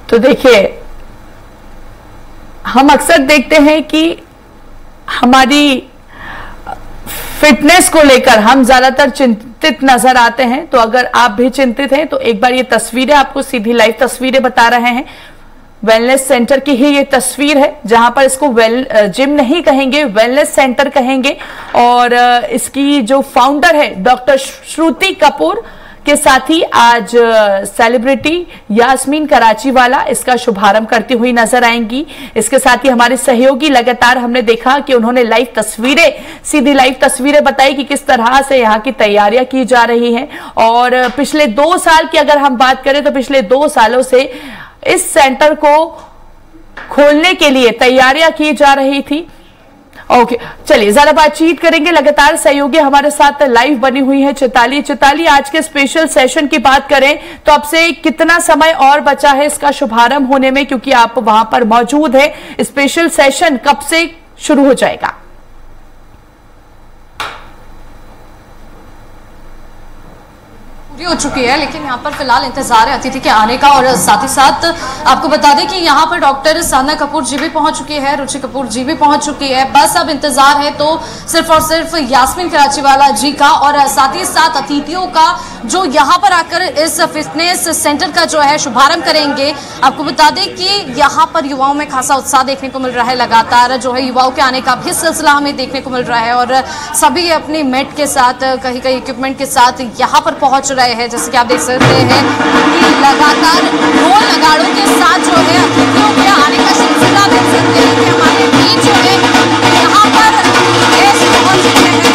S1: तो देखिए, हम अक्सर देखते हैं कि हमारी फिटनेस को लेकर हम ज्यादातर चिंतित नजर आते हैं। तो अगर आप भी चिंतित हैं तो एक बार ये तस्वीरें आपको सीधी लाइव तस्वीरें बता रहे हैं। वेलनेस सेंटर की ही ये तस्वीर है जहां पर इसको जिम नहीं कहेंगे, वेलनेस सेंटर कहेंगे। और इसकी जो फाउंडर है डॉक्टर श्रुति कपूर के साथ ही आज सेलिब्रिटी यास्मीन कराची वाला इसका शुभारंभ करती हुई नजर आएंगी। इसके साथ ही हमारे सहयोगी लगातार हमने देखा कि उन्होंने लाइव तस्वीरें, सीधी लाइव तस्वीरें बताई कि किस तरह से यहाँ की तैयारियां की जा रही हैं। और पिछले 2 साल की अगर हम बात करें तो पिछले 2 सालों से इस सेंटर को खोलने के लिए तैयारियां की जा रही थी। ओके, चलिए ज्यादा बातचीत करेंगे। लगातार सहयोगी हमारे साथ लाइव बनी हुई है चिताली। आज के स्पेशल सेशन की बात करें तो अब से कितना समय और बचा है इसका शुभारंभ होने में, क्योंकि आप वहां पर मौजूद है। स्पेशल सेशन कब से शुरू हो जाएगा?
S2: हो चुकी है, लेकिन यहाँ पर फिलहाल इंतजार है अतिथि के आने का। और साथ ही साथ आपको बता दें कि यहाँ पर डॉक्टर साधना कपूर जी भी पहुंच चुकी है, रुचि कपूर जी भी पहुंच चुकी है। बस अब इंतजार है तो सिर्फ और सिर्फ यास्मीन कराची वाला जी का और साथ ही साथ अतिथियों का जो यहाँ पर आकर इस फिटनेस सेंटर का जो है शुभारंभ करेंगे। आपको बता दें कि यहाँ पर युवाओं में खासा उत्साह देखने को मिल रहा है। लगातार जो है युवाओं के आने का भी सिलसिला हमें देखने को मिल रहा है और सभी अपनी मेट के साथ, कहीं कहीं इक्विपमेंट के साथ यहाँ पर पहुंच रहे हैं। जैसे कि आप देख सकते हैं कि लगातार ढोल नगाड़ों के साथ जो है अतिथियों के आने का सिलसिला देख सकते हैं कि हमारे बीच जो है यहाँ पर गेस्ट पहुंच रहे हैं।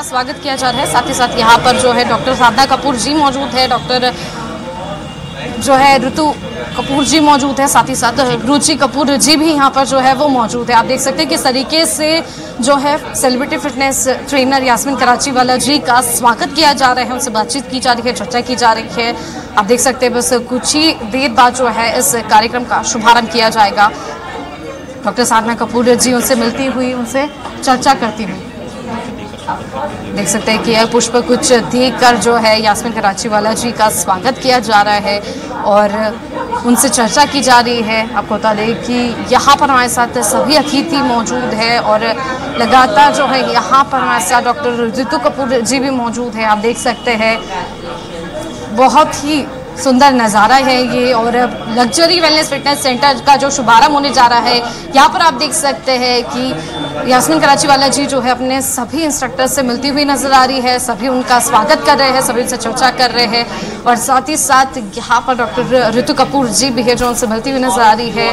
S2: स्वागत किया जा रहा है। साथ ही साथ यहाँ पर जो है डॉक्टर साधना कपूर जी मौजूद है, डॉक्टर जो है ऋतु कपूर जी मौजूद है, साथ ही साथ रुचि कपूर जी भी यहाँ पर जो है वो मौजूद है। आप देख सकते हैं किस तरीके से जो है celebrity fitness trainer Yasmin Karachiwala ji का स्वागत किया जा रहा है, उनसे बातचीत की जा रही है, चर्चा की जा रही है। आप देख सकते हैं बस कुछ ही देर बाद जो है इस कार्यक्रम का शुभारंभ किया जाएगा। डॉक्टर साधना कपूर जी उनसे मिलती हुई, उनसे चर्चा करती हुई देख सकते हैं कि यह पुष्प कुछ देकर जो है यास्मीन कराची वाला जी का स्वागत किया जा रहा है और उनसे चर्चा की जा रही है। आपको बता दें कि यहाँ पर हमारे साथ सभी अतिथि मौजूद है और लगातार जो है यहाँ पर हमारे साथ डॉक्टर ऋतु कपूर जी भी मौजूद है। आप देख सकते हैं बहुत ही सुंदर नज़ारा है ये और लग्जरी वेलनेस फिटनेस सेंटर का जो शुभारंभ होने जा रहा है। यहाँ पर आप देख सकते हैं कि यास्मीन कराची वाला जी जो है अपने सभी इंस्ट्रक्टर से मिलती हुई नजर आ रही है, सभी उनका स्वागत कर रहे हैं, सभी उनसे चर्चा कर रहे हैं और साथ ही साथ यहाँ पर डॉक्टर ऋतु कपूर जी भी है जो उनसे मिलती हुई नजर आ रही है।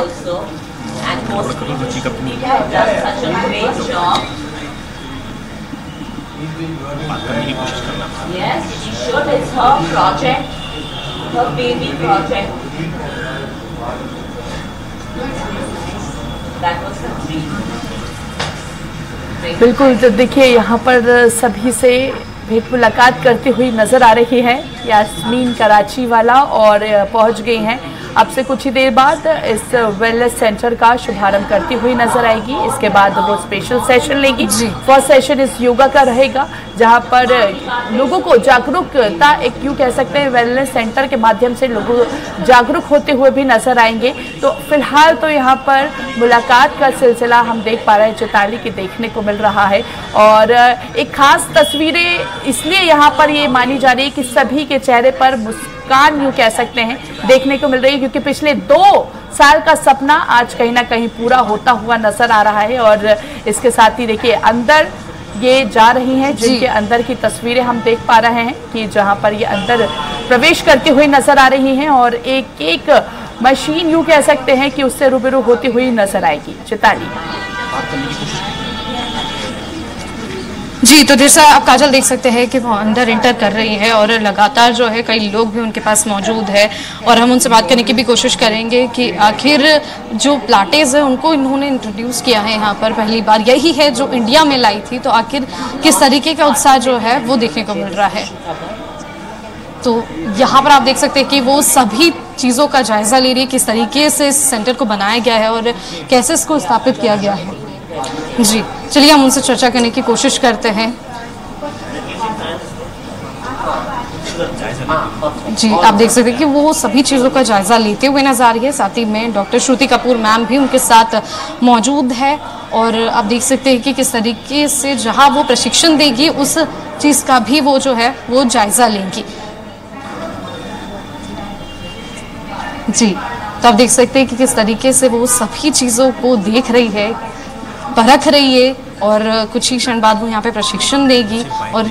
S7: baby project. That was the dream.
S1: बिल्कुल, तो देखिए यहाँ पर सभी से भेंट मुलाकात करती हुई नजर आ रही है यास्मीन कराची वाला और पहुंच गई हैं अब से कुछ ही देर बाद इस वेलनेस सेंटर का शुभारंभ करती हुई नजर आएगी। इसके बाद वो स्पेशल सेशन लेगी। फर्स्ट सेशन इस योगा का रहेगा, जहां पर लोगों को जागरूकता, एक यूं कह सकते हैं वेलनेस सेंटर के माध्यम से लोग जागरूक होते हुए भी नजर आएंगे। तो फिलहाल तो यहाँ पर मुलाकात का सिलसिला हम देख पा रहे हैं चैताली की देखने को मिल रहा है। और एक खास तस्वीरें इसलिए यहाँ पर ये मानी जा रही है कि सभी के चेहरे पर मुस्कान यूं कह सकते हैं देखने को मिल रही है, क्योंकि पिछले 2 साल का सपना आज कहीं ना कहीं पूरा होता हुआ नजर आ रहा है। और इसके साथ ही देखिए अंदर ये जा रही हैं, जिनके अंदर की तस्वीरें हम देख पा रहे हैं कि जहां पर ये अंदर प्रवेश करती हुई नजर आ रही हैं और एक एक मशीन यूं कह सकते हैं कि उससे रूबरू होती हुई नजर आएगी। चैताली
S2: जी, तो जैसा आप काजल देख सकते हैं कि वो अंदर इंटर कर रही है और लगातार जो है कई लोग भी उनके पास मौजूद है और हम उनसे बात करने की भी कोशिश करेंगे कि आखिर जो पिलाटेस है उनको इन्होंने इंट्रोड्यूस किया है यहाँ पर पहली बार, यही है जो इंडिया में लाई थी, तो आखिर किस तरीके का उत्साह जो है वो देखने को मिल रहा है। तो यहाँ पर आप देख सकते हैं कि वो सभी चीज़ों का जायजा ले रही है, किस तरीके से इस सेंटर को बनाया गया है और कैसे इसको स्थापित किया गया है। जी चलिए हम उनसे चर्चा करने की कोशिश करते हैं। जी आप देख सकते हैं कि वो सभी चीज़ों का जायजा लेते हुए नजर आ रही है। साथ ही में डॉक्टर श्रुति कपूर मैम भी उनके साथ मौजूद है और आप देख सकते हैं कि किस तरीके से जहां वो प्रशिक्षण देगी उस चीज़ का भी वो जो है वो जायजा लेंगी। जी तो आप देख सकते हैं कि किस तरीके से वो सभी चीज़ों को देख रही है, परख रही है और कुछ ही क्षण बाद वो यहाँ पे प्रशिक्षण देगी। और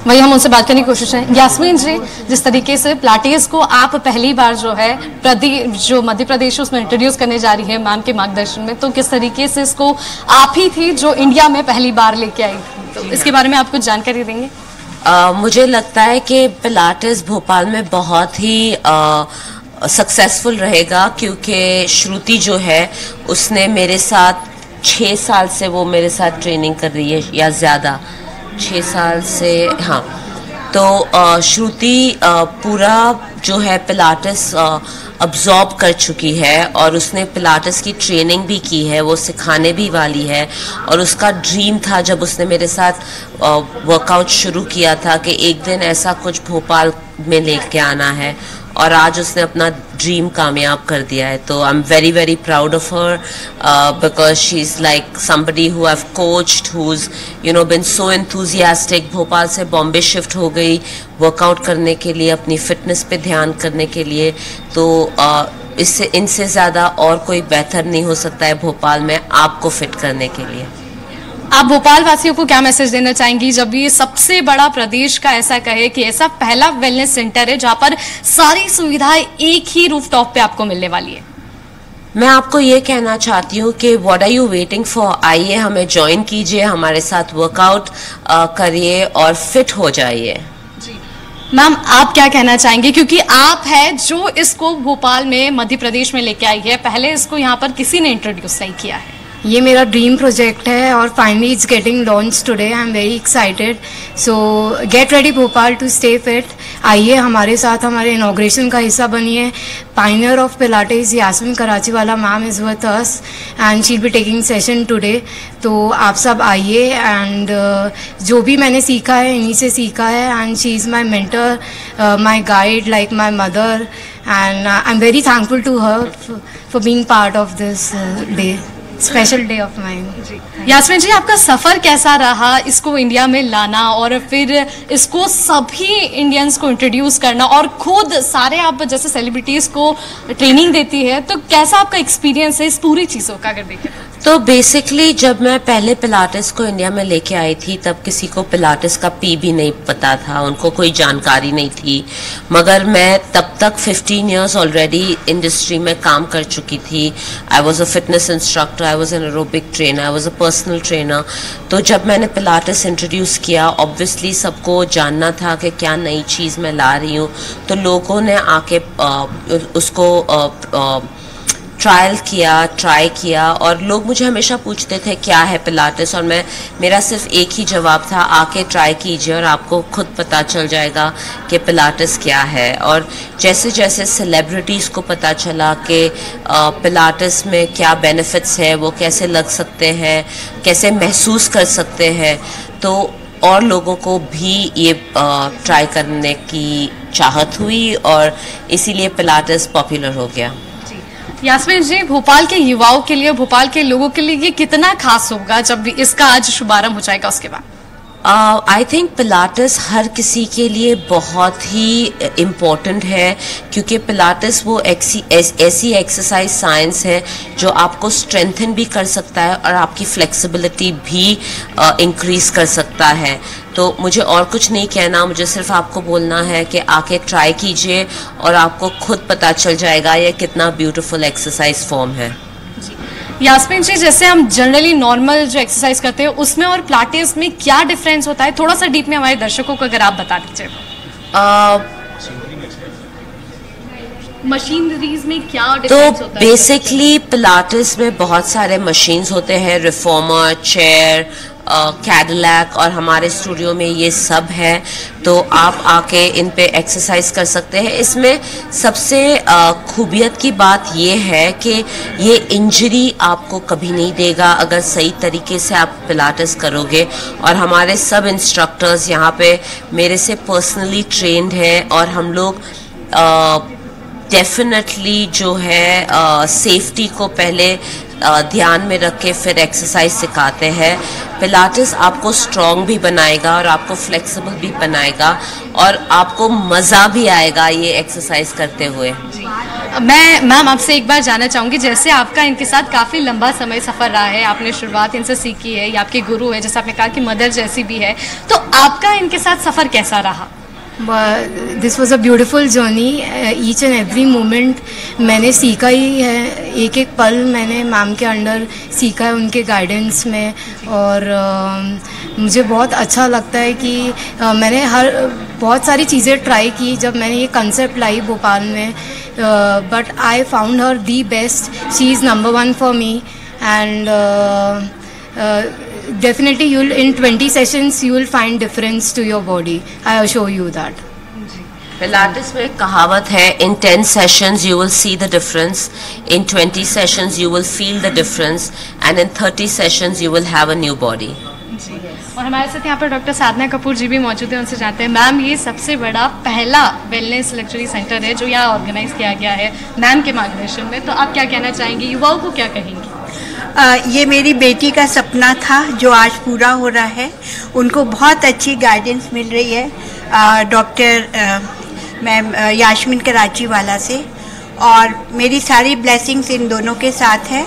S2: वही हम उनसे बात करने की कोशिश है। यास्मीन जी, जिस तरीके से पिलाटेस को आप पहली बार जो है जो मध्य प्रदेश उसमें इंट्रोड्यूस करने जा रही है मैम के मार्गदर्शन में, तो किस तरीके से इसको आप ही थी जो इंडिया में पहली बार लेके आई थी, तो इसके बारे में आप कुछ जानकारी देंगे?
S8: मुझे लगता है कि पिलाटेस भोपाल में बहुत ही सक्सेसफुल रहेगा, क्योंकि श्रुति जो है उसने मेरे साथ 6 साल से वो मेरे साथ ट्रेनिंग कर रही है या ज़्यादा, 6 साल से, हाँ। तो श्रुति पूरा जो है पिलाटेस अब्जॉर्ब कर चुकी है और उसने पिलाटेस की ट्रेनिंग भी की है, वो सिखाने भी वाली है। और उसका ड्रीम था जब उसने मेरे साथ वर्कआउट शुरू किया था कि एक दिन ऐसा कुछ भोपाल में लेके आना है, और आज उसने अपना ड्रीम कामयाब कर दिया है। तो आई am very very proud of her because she is like somebody who have coached, who is been so enthusiastic. Bhopal से बॉम्बे शिफ्ट हो गई वर्कआउट करने के लिए, अपनी फिटनेस पे ध्यान करने के लिए। तो इससे इनसे ज़्यादा और कोई बेहतर नहीं हो सकता है भोपाल में आपको फिट करने के लिए।
S2: आप भोपाल वासियों को क्या मैसेज देना चाहेंगी जब ये सबसे बड़ा प्रदेश का ऐसा कहे कि ऐसा पहला वेलनेस सेंटर है जहां पर सारी सुविधाएं एक ही रूफटॉप पे आपको मिलने वाली है?
S8: मैं आपको ये कहना चाहती हूँ कि what are you waiting for, आइए हमें ज्वाइन कीजिए, हमारे साथ वर्कआउट करिए और फिट हो जाइए।
S2: मैम आप क्या कहना चाहेंगे, क्योंकि आप है जो इसको भोपाल में मध्य प्रदेश में लेके आई है, पहले इसको यहाँ पर किसी ने इंट्रोड्यूस नहीं किया है।
S9: ये मेरा ड्रीम प्रोजेक्ट है और finally it's getting launch today. I am very excited. So get ready Bhopal to stay fit. आइए हमारे साथ हमारे इनॉग्रेशन का हिस्सा बनिए। Pioneer of pilates Yasmin Karachiwala ma'am is with us and she will be taking session today. तो आप सब आइए एंड जो भी मैंने सीखा है इन्हीं से सीखा है and she is my mentor, my guide, like my mother, and I am very thankful to her for being part of this day, special day of mind.
S2: Yasmin ji, आपका सफर कैसा रहा इसको इंडिया में लाना और फिर इसको सभी इंडियंस को इंट्रोड्यूस करना, और खुद सारे आप जैसे सेलिब्रिटीज को ट्रेनिंग देती है, तो कैसा आपका एक्सपीरियंस है इस पूरी चीजों का अगर देखें?
S8: तो बेसिकली जब मैं पहले पिलाटेस को इंडिया में लेके आई थी तब किसी को पिलाटेस का पी भी नहीं पता था, उनको कोई जानकारी नहीं थी। मगर मैं तब तक 15 इयर्स ऑलरेडी इंडस्ट्री में काम कर चुकी थी। I was a fitness instructor, I was an aerobic trainer, I was a personal trainer. तो जब मैंने पिलाटेस इंट्रोड्यूस किया, ऑब्वियसली सबको जानना था कि क्या नई चीज़ मैं ला रही हूँ, तो लोगों ने आके उसको ट्राई किया और लोग मुझे हमेशा पूछते थे क्या है पिलाटेस, और मेरा सिर्फ एक ही जवाब था, आके ट्राई कीजिए और आपको खुद पता चल जाएगा कि पिलाटेस क्या है। और जैसे जैसे सेलिब्रिटीज़ को पता चला कि पिलाटेस में क्या बेनिफिट्स है, वो कैसे लग सकते हैं, कैसे महसूस कर सकते हैं, तो और लोगों को भी ये ट्राई करने की चाहत हुई और इसीलिए पिलाटेस पॉपुलर हो गया।
S2: यास्मीन जी, भोपाल के युवाओं के लिए, भोपाल के लोगों के लिए ये कितना खास होगा जब इसका आज शुभारंभ हो जाएगा उसके बाद?
S8: आई थिंक पिलाटेस हर किसी के लिए बहुत ही इम्पोर्टेंट है, क्योंकि पिलाटेस वो ऐसी एक्सरसाइज साइंस है जो आपको स्ट्रेंथन भी कर सकता है और आपकी फ्लेक्सिबिलिटी भी इंक्रीज कर सकता है। तो मुझे और कुछ नहीं कहना, मुझे सिर्फ आपको बोलना है कि आके ट्राई कीजिए और आपको खुद पता चल जाएगा ये कितना ब्यूटीफुल एक्सरसाइज फॉर्म है।
S2: यास्मीन जी, जैसे हम जनरली नॉर्मल जो एक्सरसाइज करते हैं उसमें और पिलाटेस में क्या डिफरेंस होता है, थोड़ा सा डीप में हमारे दर्शकों को अगर आप बता दीजिए। मशीनरीज में क्या डिफरेंस होता है?
S8: तो बेसिकली पिलाटेस में बहुत सारे मशीन्स होते हैं, रिफॉर्मर, चेयर, कैडिलैक, और हमारे स्टूडियो में ये सब है, तो आप आके इन पे एक्सरसाइज कर सकते हैं। इसमें सबसे खूबियत की बात ये है कि ये इंजरी आपको कभी नहीं देगा अगर सही तरीके से आप पिलाटेस करोगे, और हमारे सब इंस्ट्रक्टर्स यहाँ पे मेरे से पर्सनली ट्रेंड हैं और हम लोग डेफिनेटली जो है सेफ्टी को पहले ध्यान में रख के फिर एक्सरसाइज सिखाते हैं। पिलाटेस आपको स्ट्रॉन्ग भी बनाएगा और आपको फ्लेक्सिबल भी बनाएगा और आपको मज़ा भी आएगा ये एक्सरसाइज करते हुए।
S2: मैं मैम आपसे एक बार जानना चाहूँगी, जैसे आपका इनके साथ काफ़ी लंबा समय सफ़र रहा है, आपने शुरुआत इनसे सीखी है, ये आपके गुरु है, जैसे आपने कहा कि मदर जैसी भी है, तो आपका इनके साथ सफ़र कैसा रहा?
S9: This was a beautiful journey. Each and every moment मैंने सीखा ही है, एक एक पल मैंने मैम के अंडर सीखा है उनके गाइडेंस में, और मुझे बहुत अच्छा लगता है कि मैंने बहुत सारी चीज़ें ट्राई की जब मैंने ये कंसेप्ट लाई भोपाल में, but I found her the best. She is number 1 for me, and definitely you'll in 20 sessions you will find difference to your body, I assure you that.
S8: Pilates में कहावत है, in 10 sessions you will see the difference, in 20 sessions you will feel the difference, and in 30 sessions you will have a new body.
S2: और हमारे साथ यहाँ पर doctor साधना कपूर जी भी मौजूद हैं, उनसे जानते हैं। मैम, ये सबसे बड़ा पहला वेलनेस लग्जरी सेंटर है जो यहाँ ऑर्गेनाइज किया गया है मैम के मार्गदर्शन में, तो आप क्या कहना चाहेंगी, युवाओं को क्या कहेंगी?
S10: ये मेरी बेटी का सपना था जो आज पूरा हो रहा है। उनको बहुत अच्छी गाइडेंस मिल रही है डॉक्टर मैम यास्मीन कराची वाला से, और मेरी सारी ब्लेसिंग्स इन दोनों के साथ है।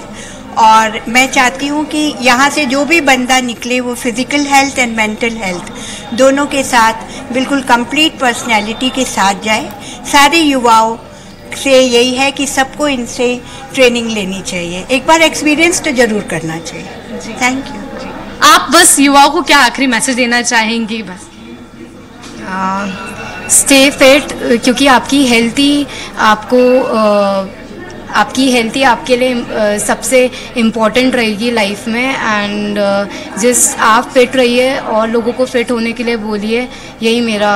S10: और मैं चाहती हूँ कि यहाँ से जो भी बंदा निकले वो physical health and mental health दोनों के साथ बिल्कुल कंप्लीट पर्सनैलिटी के साथ जाए। सारे युवाओं से यही है कि सबको इनसे ट्रेनिंग लेनी चाहिए, एक बार एक्सपीरियंस तो जरूर करना चाहिए। Thank you.
S2: आप बस युवाओं को क्या आखिरी मैसेज देना चाहेंगी? बस
S9: स्टे फिट, क्योंकि आपकी हेल्थी आपके लिए सबसे इम्पॉर्टेंट रहेगी लाइफ में, एंड आप फिट रहिए और लोगों को फिट होने के लिए बोलिए, यही मेरा।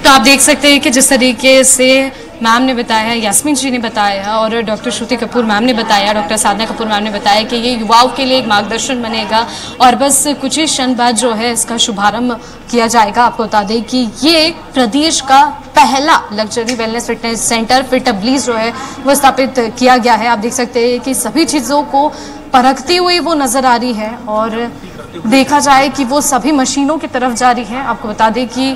S2: तो आप देख सकते हैं कि जिस तरीके से मैम ने बताया, यास्मीन जी ने बताया और डॉक्टर श्रुति कपूर मैम ने बताया, डॉक्टर साधना कपूर मैम ने बताया कि ये युवाओं के लिए एक मार्गदर्शन बनेगा और बस कुछ ही क्षण बाद जो है इसका शुभारंभ किया जाएगा। आपको बता दें कि ये प्रदेश का पहला लग्जरी वेलनेस फिटनेस सेंटर फिटब्लीज जो है वो स्थापित किया गया है। आप देख सकते हैं कि सभी चीज़ों को परखती हुई वो नज़र आ रही है और देखा जाए कि वो सभी मशीनों की तरफ जा रही है। आपको बता दें कि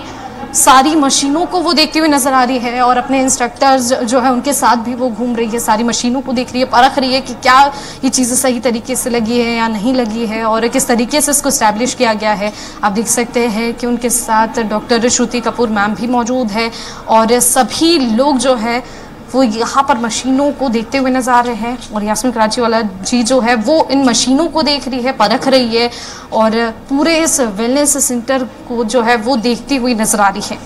S2: सारी मशीनों को वो देखती हुई नजर आ रही है और अपने इंस्ट्रक्टर्स जो है उनके साथ भी वो घूम रही है, सारी मशीनों को देख रही है, परख रही है कि क्या ये चीज़ें सही तरीके से लगी है या नहीं लगी है और किस तरीके से इसको इस्टेब्लिश किया गया है। आप देख सकते हैं कि उनके साथ डॉक्टर श्रुति कपूर मैम भी मौजूद है और सभी लोग जो है वो यहाँ पर मशीनों को देखते हुए नजर आ रहे हैं और यास्मीन कराची वाला जी जो है वो इन मशीनों को देख रही है, परख रही है और पूरे इस वेलनेस सेंटर को जो है वो देखती हुई नजर आ रही है।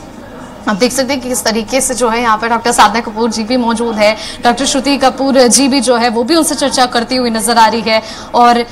S2: आप देख सकते हैं कि किस तरीके से जो है यहाँ पर डॉक्टर साधना कपूर जी भी मौजूद है, डॉक्टर श्रुति कपूर जी भी जो है वो भी उनसे चर्चा करती हुई नजर आ रही है। और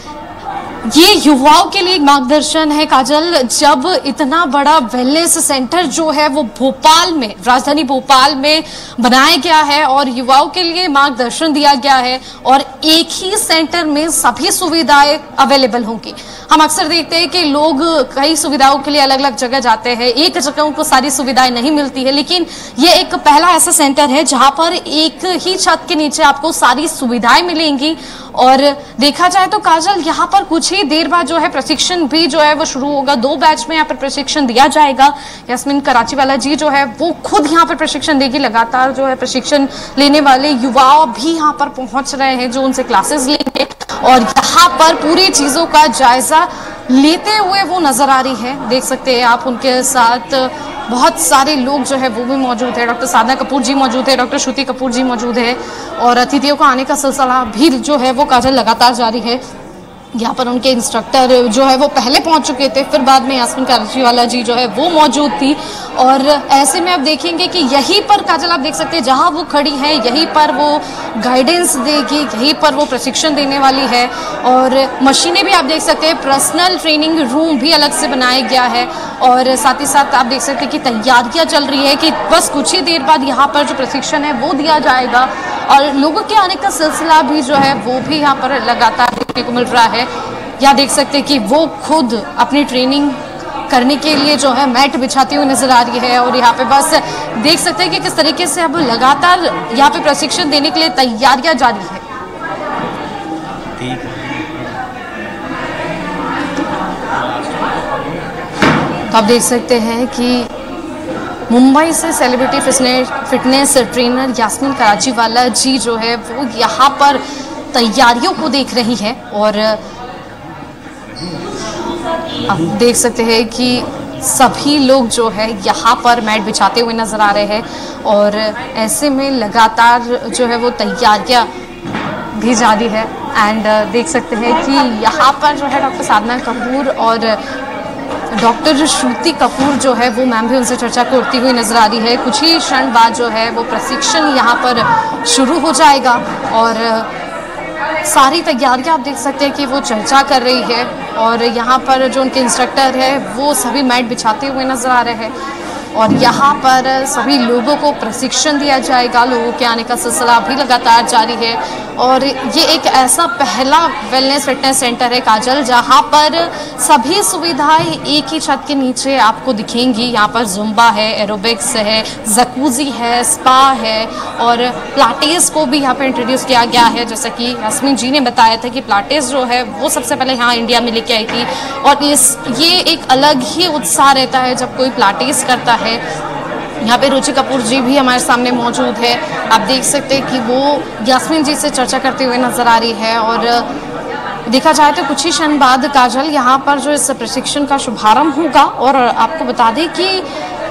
S2: ये युवाओं के लिए एक मार्गदर्शन है काजल, जब इतना बड़ा वेलनेस सेंटर जो है वो भोपाल में, राजधानी भोपाल में बनाया गया है और युवाओं के लिए मार्गदर्शन दिया गया है और एक ही सेंटर में सभी सुविधाएं अवेलेबल होंगी। हम अक्सर देखते हैं कि लोग कई सुविधाओं के लिए अलग अलग जगह जाते हैं, एक जगह उनको सारी सुविधाएं नहीं मिलती है, लेकिन ये एक पहला ऐसा सेंटर है जहां पर एक ही छत के नीचे आपको सारी सुविधाएं मिलेंगी। और देखा जाए तो काजल, यहाँ पर कुछ ही देर बाद जो है प्रशिक्षण भी जो है वो शुरू होगा। 2 बैच में यहाँ पर प्रशिक्षण दिया जाएगा। यास्मीन कराचीवाला जी जो है वो खुद यहाँ पर प्रशिक्षण देगी। लगातार जो है प्रशिक्षण लेने वाले युवा भी यहाँ पर पहुंच रहे हैं जो उनसे क्लासेस लेंगे और यहाँ पर पूरी चीजों का जायजा लेते हुए वो नजर आ रही है। देख सकते हैं आप, उनके साथ बहुत सारे लोग जो है वो भी मौजूद है। डॉक्टर साधना कपूर जी मौजूद है, डॉक्टर श्रुति कपूर जी मौजूद है और अतिथियों का आने का सिलसिला भी जो है वो काजल लगातार जारी है। यहाँ पर उनके इंस्ट्रक्टर जो है वो पहले पहुंच चुके थे, फिर बाद में यास्मीन कराचीवाला जी जो है वो मौजूद थी। और ऐसे में आप देखेंगे कि यहीं पर काजल आप देख सकते हैं जहां वो खड़ी है यहीं पर वो गाइडेंस देगी, यहीं पर वो प्रशिक्षण देने वाली है। और मशीनें भी आप देख सकते हैं, पर्सनल ट्रेनिंग रूम भी अलग से बनाया गया है और साथ ही साथ आप देख सकते हैं कि तैयारियां चल रही है कि बस कुछ ही देर बाद यहाँ पर जो प्रशिक्षण है वो दिया जाएगा और लोगों के आने का सिलसिला भी जो है वो भी यहाँ पर लगातार देखने को मिल रहा है। यहाँ देख सकते हैं कि वो खुद अपनी ट्रेनिंग करने के लिए जो है मैट बिछाती हुई नजर आ रही है और यहाँ पे बस देख सकते हैं कि किस तरीके से अब लगातार यहाँ पे प्रशिक्षण देने के लिए तैयारियां जारी है। तो आप देख सकते हैं कि मुंबई से celebrity fitness trainer Yasmin Karachiwala ji जो है वो यहाँ पर तैयारियों को देख रही है और आप देख सकते हैं कि सभी लोग जो है यहाँ पर मैट बिछाते हुए नजर आ रहे हैं और ऐसे में लगातार जो है वो तैयारियां भी जारी है। एंड देख सकते हैं कि यहाँ पर जो है डॉक्टर साधना कपूर और डॉक्टर श्रुति कपूर जो है वो मैम भी उनसे चर्चा करती हुई नजर आ रही है। कुछ ही क्षण बाद जो है वो प्रशिक्षण यहाँ पर शुरू हो जाएगा और सारी तैयारियां आप देख सकते हैं कि वो चर्चा कर रही है और यहाँ पर जो उनके इंस्ट्रक्टर है वो सभी मैट बिछाते हुए नजर आ रहे हैं और यहाँ पर सभी लोगों को प्रशिक्षण दिया जाएगा। लोगों के आने का सिलसिला भी लगातार जारी है और ये एक ऐसा पहला वेलनेस फिटनेस सेंटर है काजल जहाँ पर सभी सुविधाएं एक ही छत के नीचे आपको दिखेंगी। यहाँ पर जुम्बा है, एरोबिक्स है, जकूजी है, स्पा है और प्लाटेस को भी यहाँ पर इंट्रोड्यूस किया गया है। जैसा कि यास्मीन जी ने बताया था कि प्लाटेस जो है वो सबसे पहले यहाँ इंडिया में लेके आई थी और ये एक अलग ही उत्साह रहता है जब कोई प्लाटेस करता है। यहाँ पे रुचि कपूर जी भी हमारे सामने मौजूद है। आप देख सकते हैं कि वो यास्मीन जी से चर्चा करते हुए नजर आ रही है और देखा जाए तो कुछ ही क्षण बाद काजल यहाँ पर जो इस प्रशिक्षण का शुभारंभ होगा और आपको बता दें कि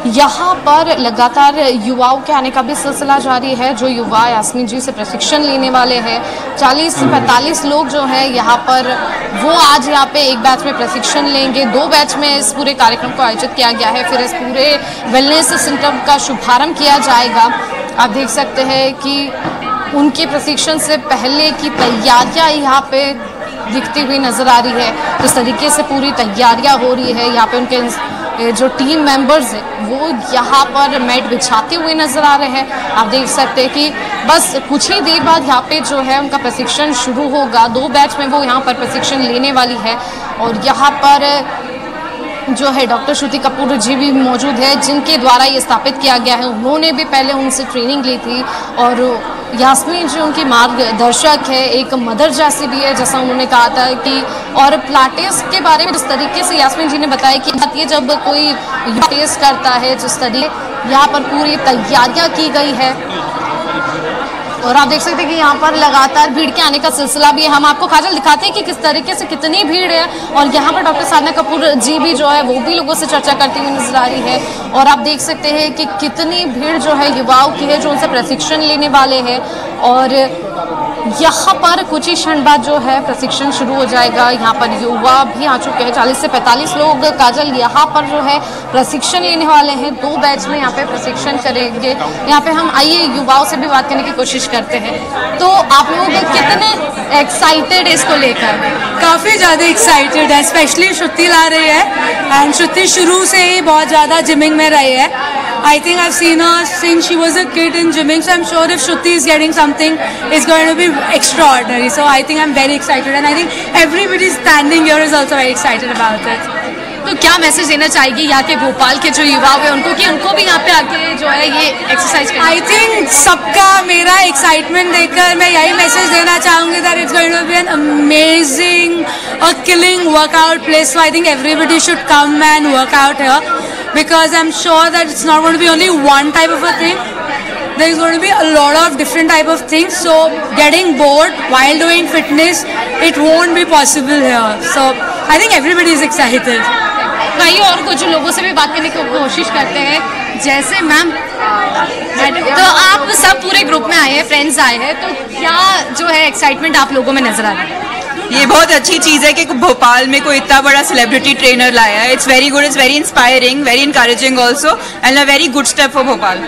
S2: यहाँ पर लगातार युवाओं के आने का भी सिलसिला जारी है। जो युवा यास्मीन जी से प्रशिक्षण लेने वाले हैं 40 से 45 लोग जो हैं यहाँ पर वो आज यहाँ पे एक बैच में प्रशिक्षण लेंगे। 2 बैच में इस पूरे कार्यक्रम को आयोजित किया गया है। फिर इस पूरे वेलनेस सेंटर का शुभारंभ किया जाएगा। आप देख सकते हैं कि उनके प्रशिक्षण से पहले की तैयारियां यहाँ पे दिखती हुई नजर आ रही है। जिस तरीके से पूरी तैयारियां हो रही है यहाँ पे उनके जो टीम मेंबर्स हैं वो यहाँ पर मैट बिछाते हुए नजर आ रहे हैं। आप देख सकते हैं कि बस कुछ ही देर बाद यहाँ पे जो है उनका प्रशिक्षण शुरू होगा। 2 बैच में वो यहाँ पर प्रशिक्षण लेने वाली है और यहाँ पर जो है डॉक्टर श्रुति कपूर जी भी मौजूद है जिनके द्वारा ये स्थापित किया गया है। उन्होंने भी पहले उनसे ट्रेनिंग ली थी और यास्मीन जी उनकी मार्गदर्शक है, एक मदर जैसी भी है जैसा उन्होंने कहा था कि। और प्लाटेस के बारे में जिस तरीके से यास्मीन जी ने बताया कि बात ये जब कोई टेस्ट करता है जिस तरीके यहाँ पर पूरी तैयारियां की गई है और आप देख सकते हैं कि यहाँ पर लगातार भीड़ के आने का सिलसिला भी है। हम आपको काजल दिखाते हैं कि किस तरीके से कितनी भीड़ है और यहाँ पर डॉक्टर साधना कपूर जी भी जो है वो भी लोगों से चर्चा करती हुई नजर आ रही है और आप देख सकते हैं कि कितनी भीड़ जो है युवाओं की है जो उनसे प्रशिक्षण लेने वाले हैं। और यहाँ पर कुछ ही क्षण बाद जो है प्रशिक्षण शुरू हो जाएगा। यहाँ पर युवा भी आ चुके हैं, 40 से 45 लोग काजल यहाँ पर जो है प्रशिक्षण लेने वाले हैं। 2 बैच में यहाँ पे प्रशिक्षण करेंगे। यहाँ पे हम आइए युवाओं से भी बात करने की कोशिश करते हैं। तो आप लोग कितने एक्साइटेड इसको लेकर?
S11: काफ़ी ज़्यादा एक्साइटेड है, स्पेशली श्रुति ला रही है एंड श्रुति शुरू से ही बहुत ज़्यादा जिमिंग में रही है। I think I've seen her since she was a kid in gymming, so I'm sure if Shruti is getting something, it's going to be extraordinary. So I think I'm very excited, and I think everybody standing here is also very excited about it.
S2: तो क्या message देना चाहेगी यहाँ के भोपाल के जो युवा हैं उनको कि उनको भी यहाँ पे आके जो है ये एक्सरसाइज करना?
S11: आई थिंक सबका मेरा एक्साइटमेंट देखकर मैं यही मैसेज देना चाहूँगी that it's going to be an amazing और killing workout place. So I think everybody should come and work out here because I'm sure that it's not going to be only one type of a thing. There is going to be a lot of different type of things. So getting bored while doing fitness, it won't be possible here. So I think everybody is excited.
S2: भाई और कुछ लोगों से भी बात करने की कोशिश करते हैं. जैसे मैम, तो आप सब पूरे ग्रुप में आए हैं, फ्रेंड्स आए हैं, तो क्या जो है एक्साइटमेंट आप लोगों में नजर आ रहा है?
S12: ये बहुत अच्छी चीज़ है कि भोपाल में कोई इतना बड़ा सेलिब्रिटी ट्रेनर लाया है. It's very good, it's very inspiring, very encouraging also and a very good step for Bhopal.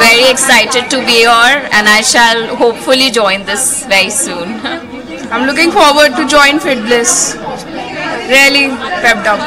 S13: Very excited to be here and I shall hopefully join this very soon.
S12: I'm looking forward to join FitBliss. Really pepped up.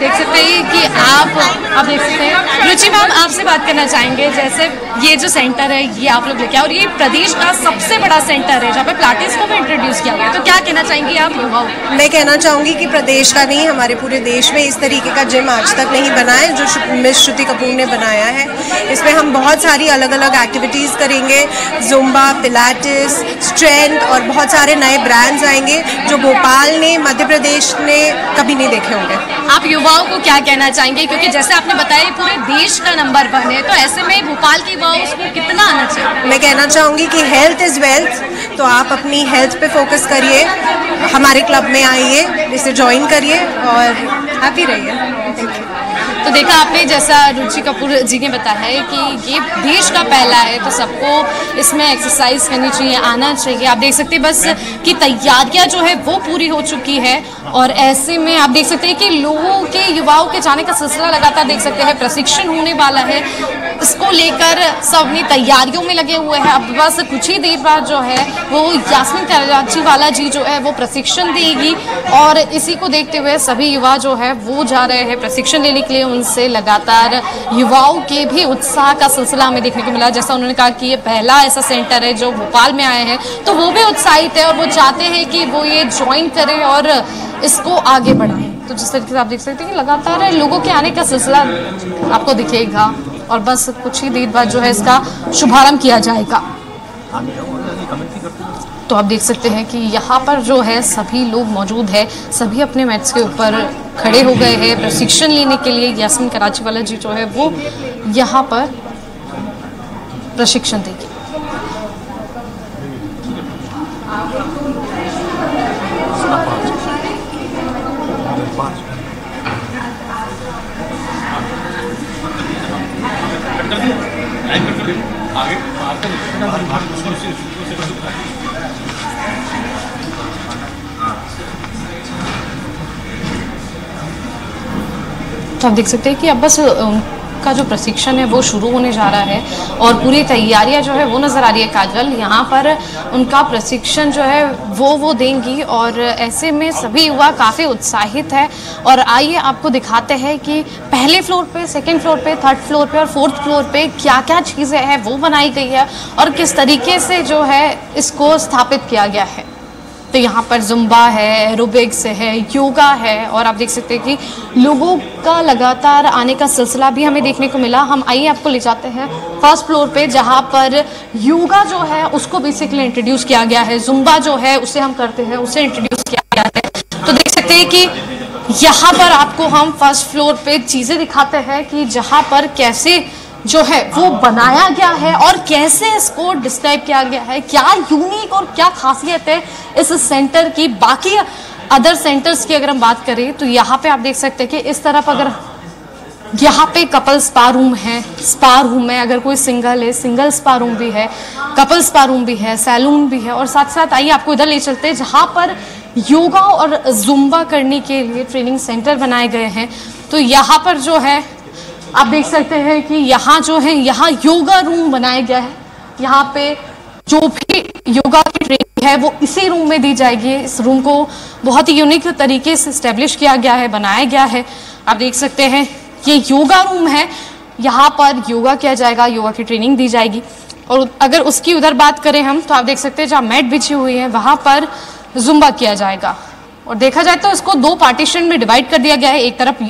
S2: देख सकते हैं कि आप देख सकते हैं. रुचि ma'am, आपसे बात करना चाहेंगे. जैसे ये जो सेंटर है ये आप लोग लेके आए और ये प्रदेश का सबसे बड़ा सेंटर है जहाँ पे पिलाटेस को भी इंट्रोड्यूस किया गया, तो क्या कहना चाहेंगी आप युवाओं?
S6: मैं कहना चाहूँगी कि प्रदेश का नहीं, हमारे पूरे देश में इस तरीके का जिम आज तक नहीं बना है जो मिस श्रुति कपूर ने बनाया है. इसमें हम बहुत सारी अलग अलग एक्टिविटीज़ करेंगे, जुम्बा, पिलाटेस, स्ट्रेंथ और बहुत सारे नए ब्रांड्स आएंगे जो भोपाल ने, मध्य प्रदेश ने कभी नहीं देखे होंगे.
S2: आप युवाओं को क्या कहना चाहेंगे, क्योंकि जैसे आपने बताया पूरे देश का नंबर 1 है, तो ऐसे में भोपाल के युवाओं को कितना आना चाहिए?
S6: मैं कहना चाहूँगी कि हेल्थ इज़ वेल्थ, तो आप अपनी हेल्थ पे फोकस करिए, हमारे क्लब में आइए, इसे ज्वाइन करिए और हैप्पी रहिए. Thank you.
S2: तो देखा आपने, जैसा रुचि कपूर जी ने बताया है कि ये देश का पहला है, तो सबको इसमें एक्सरसाइज करनी चाहिए, आना चाहिए. आप देख सकते हैं बस कि तैयारियां जो है वो पूरी हो चुकी है और ऐसे में आप देख सकते हैं कि लोगों के, युवाओं के जाने का सिलसिला लगातार देख सकते हैं. प्रशिक्षण होने वाला है, इसको लेकर सब अपनी तैयारियों में लगे हुए हैं. अब बस कुछ ही देर बाद जो है वो यास्मीन कराचीवाला जी जो है वो प्रशिक्षण देगी और इसी को देखते हुए सभी युवा जो है वो जा रहे हैं प्रशिक्षण लेने के लिए. उनसे लगातार युवाओं के भी उत्साह का सिलसिला हमें देखने को मिला. जैसा उन्होंने कहा कि ये पहला ऐसा सेंटर है जो भोपाल में आए हैं, तो वो भी उत्साहित है और वो चाहते हैं कि वो ये ज्वाइन करें और इसको आगे बढ़ाएं. तो जिस तरीके से आप देख सकते हैं कि लगातार लोगों के आने का सिलसिला आपको दिखेगा और बस कुछ ही देर बाद जो है इसका शुभारंभ किया जाएगा. तो आप देख सकते हैं कि यहाँ पर जो है सभी लोग मौजूद है, सभी अपने मैट्स के ऊपर खड़े हो गए हैं प्रशिक्षण लेने के लिए. यास्मीन कराचीवाला जी जो है वो यहाँ पर प्रशिक्षण देगी. तो आप देख सकते हैं कि अब बस उनका जो प्रशिक्षण है वो शुरू होने जा रहा है और पूरी तैयारियां जो है वो नज़र आ रही है. काजल, यहाँ पर उनका प्रशिक्षण जो है वो देंगी और ऐसे में सभी युवा काफ़ी उत्साहित है. और आइए आपको दिखाते हैं कि पहले फ्लोर पे, सेकंड फ्लोर पे, थर्ड फ्लोर पे और फोर्थ फ्लोर पे क्या क्या चीज़ें हैं वो बनाई गई है और किस तरीके से जो है इसको स्थापित किया गया है. तो यहाँ पर जुम्बा है, एरोबिक्स है, योगा है और आप देख सकते हैं कि लोगों का लगातार आने का सिलसिला भी हमें देखने को मिला. हम आइए आपको ले जाते हैं फर्स्ट फ्लोर पे जहाँ पर योगा जो है उसको बेसिकली इंट्रोड्यूस किया गया है. जुम्बा जो है उसे हम करते हैं, उसे इंट्रोड्यूस किया गया है. तो देख सकते हैं कि यहाँ पर आपको हम फर्स्ट फ्लोर पे चीज़ें दिखाते हैं कि जहाँ पर कैसे जो है वो बनाया गया है और कैसे इसको डिस्क्राइब किया गया है, क्या यूनिक और क्या खासियत है इस सेंटर की. बाकी अदर सेंटर्स की अगर हम बात करें तो यहाँ पे आप देख सकते हैं कि इस तरफ अगर यहाँ पे कपल स्पा रूम है, अगर कोई सिंगल है सिंगल स्पा रूम भी है, कपल स्पा रूम भी है, सैलून भी है। और साथ साथ आइए आपको इधर ले चलते हैं जहाँ पर योगा और जुम्बा करने के लिए ट्रेनिंग सेंटर बनाए गए हैं। तो यहाँ पर जो है आप देख सकते हैं कि यहाँ जो है यहाँ योगा रूम बनाया गया है। यहाँ पे जो भी योगा की ट्रेनिंग है वो इसी रूम में दी जाएगी। इस रूम को बहुत ही यूनिक तरीके से एस्टेब्लिश किया गया है, बनाया गया है। आप देख सकते हैं ये योगा रूम है, यहाँ पर योगा किया जाएगा, योगा की ट्रेनिंग दी जाएगी। और अगर उसकी उधर बात करें हम तो आप देख सकते हैं जहाँ मैट बिछी हुई है वहाँ पर जुम्बा किया जाएगा। और देखा जाए तो इसको दो पार्टीशन में डिवाइड कर दिया गया है। एक तरफ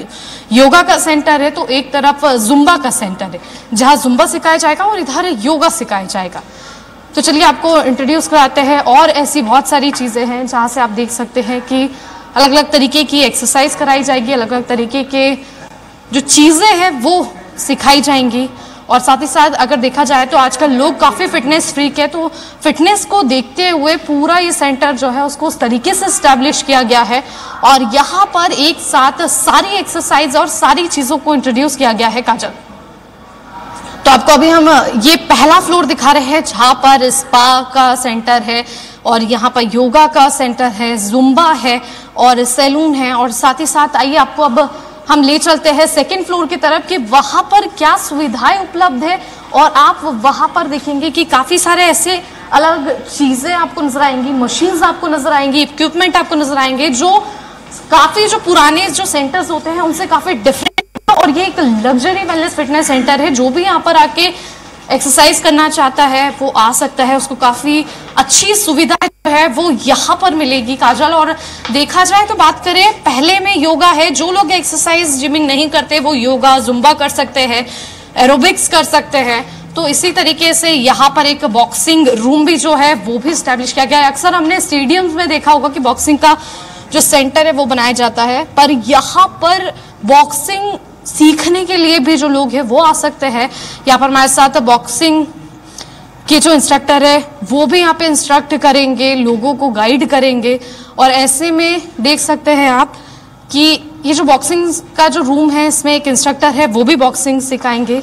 S2: योगा का सेंटर है तो एक तरफ जुम्बा का सेंटर है, जहाँ जुम्बा सिखाया जाएगा और इधर योगा सिखाया जाएगा। तो चलिए आपको इंट्रोड्यूस कराते हैं। और ऐसी बहुत सारी चीज़ें हैं जहाँ से आप देख सकते हैं कि अलग अलग तरीके की एक्सरसाइज कराई जाएगी, अलग अलग तरीके के जो चीज़ें हैं वो सिखाई जाएंगी। और साथ ही साथ अगर देखा जाए तो आजकल लोग काफ़ी फिटनेस फ्रीक है, तो फिटनेस को देखते हुए पूरा ये सेंटर जो है उसको उस तरीके से इस्टेब्लिश किया गया है। और यहाँ पर एक साथ सारी एक्सरसाइज और सारी चीज़ों को इंट्रोड्यूस किया गया है। काजल, तो आपको अभी हम ये पहला फ्लोर दिखा रहे हैं जहाँ पर स्पा का सेंटर है और यहाँ पर योगा का सेंटर है, जुम्बा है और सैलून है। और साथ ही साथ आइए आपको अब हम ले चलते हैं सेकंड फ्लोर की तरफ कि वहाँ पर क्या सुविधाएं उपलब्ध है। और आप वहाँ पर देखेंगे कि काफ़ी सारे ऐसे अलग चीज़ें आपको नजर आएंगी, मशीन्स आपको नजर आएंगी, इक्विपमेंट आपको नजर आएंगे जो काफ़ी जो पुराने जो सेंटर्स होते हैं उनसे काफ़ी डिफरेंट। और ये एक लग्जरी वेलनेस फिटनेस सेंटर है, जो भी यहाँ पर आके एक्सरसाइज करना चाहता है वो आ सकता है, उसको काफ़ी अच्छी सुविधा जो है वो यहाँ पर मिलेगी। काजल, और देखा जाए तो बात करें पहले में योगा है, जो लोग एक्सरसाइज जिमिंग नहीं करते वो योगा जुम्बा कर सकते हैं, एरोबिक्स कर सकते हैं। तो इसी तरीके से यहाँ पर एक बॉक्सिंग रूम भी जो है वो भी स्टैब्लिश किया गया है। अक्सर हमने स्टेडियम्स में देखा होगा कि बॉक्सिंग का जो सेंटर है वो बनाया जाता है, पर यहाँ पर बॉक्सिंग सीखने के लिए भी जो लोग हैं वो आ सकते हैं। यहाँ पर हमारे साथ बॉक्सिंग के जो इंस्ट्रक्टर है वो भी यहाँ पे इंस्ट्रक्ट करेंगे, लोगों को गाइड करेंगे। और ऐसे में देख सकते हैं आप कि ये जो बॉक्सिंग का जो रूम है इसमें एक इंस्ट्रक्टर है, वो भी बॉक्सिंग सिखाएंगे।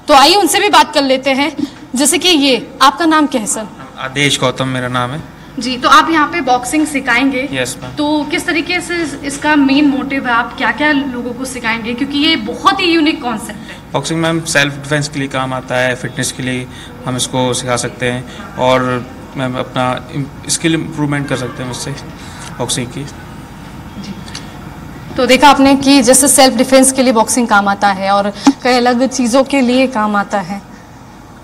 S2: तो आइए उनसे भी बात कर लेते हैं। जैसे कि ये आपका नाम क्या है सर?
S14: आदेश गौतम मेरा नाम है
S2: जी। तो आप यहाँ पे बॉक्सिंग सिखाएंगे?
S14: Yes ma'am.
S2: तो किस तरीके से इसका मेन मोटिव है, आप क्या क्या लोगों को सिखाएंगे, क्योंकि ये बहुत ही यूनिक कॉन्सेप्ट है।
S14: बॉक्सिंग मैम सेल्फ डिफेंस के लिए काम आता है, फिटनेस के लिए हम इसको सिखा सकते हैं और मैम अपना स्किल इम्प्रूवमेंट कर सकते हैं इससे बॉक्सिंग की।
S2: तो देखा आपने कि जैसे सेल्फ डिफेंस के लिए बॉक्सिंग काम आता है और कई अलग चीज़ों के लिए काम आता है,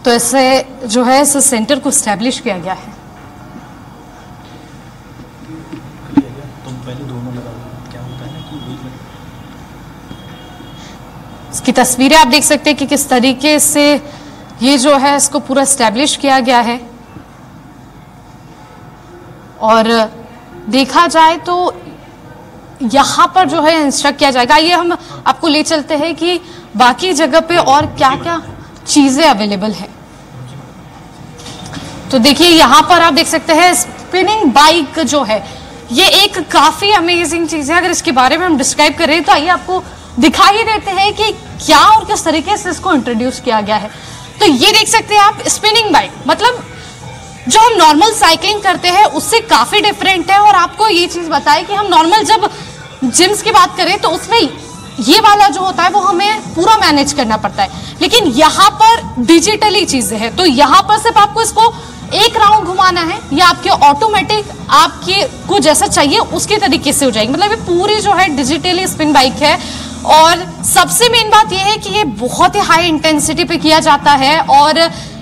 S2: तो ऐसे जो है इस सेंटर को इस्टेब्लिश किया गया है। इसकी तस्वीरें आप देख सकते हैं कि किस तरीके से ये जो है इसको पूरा एस्टेब्लिश किया गया है। और देखा जाए तो यहाँ पर जो है इंस्ट्रक्ट किया जाएगा। ये हम आपको ले चलते हैं कि बाकी जगह पे और क्या क्या चीजें अवेलेबल है। तो देखिए यहाँ पर आप देख सकते हैं स्पिनिंग बाइक जो है ये एक काफी अमेजिंग चीज है। अगर इसके बारे में हम डिस्क्राइब करें तो आइए आपको दिखाई देते हैं कि क्या और किस तरीके से इसको इंट्रोड्यूस किया गया है। तो ये देख सकते हैं आप स्पिनिंग बाइक, मतलब जो हम नॉर्मल साइकिलिंग करते हैं उससे काफी डिफरेंट है। और आपको ये चीज बताएं कि हम नॉर्मल जब जिम्स की बात करें तो उसमें ये वाला जो होता है वो हमें पूरा मैनेज करना पड़ता है, लेकिन यहाँ पर डिजिटली चीजें हैं। तो यहाँ पर सिर्फ आपको इसको एक राउंड घुमाना है या आपके ऑटोमेटिक आपके को जैसा चाहिए उसके तरीके से हो जाएगी। मतलब ये पूरी जो है डिजिटली स्पिन बाइक है। और सबसे मेन बात यह है कि ये बहुत ही हाई इंटेंसिटी पे किया जाता है और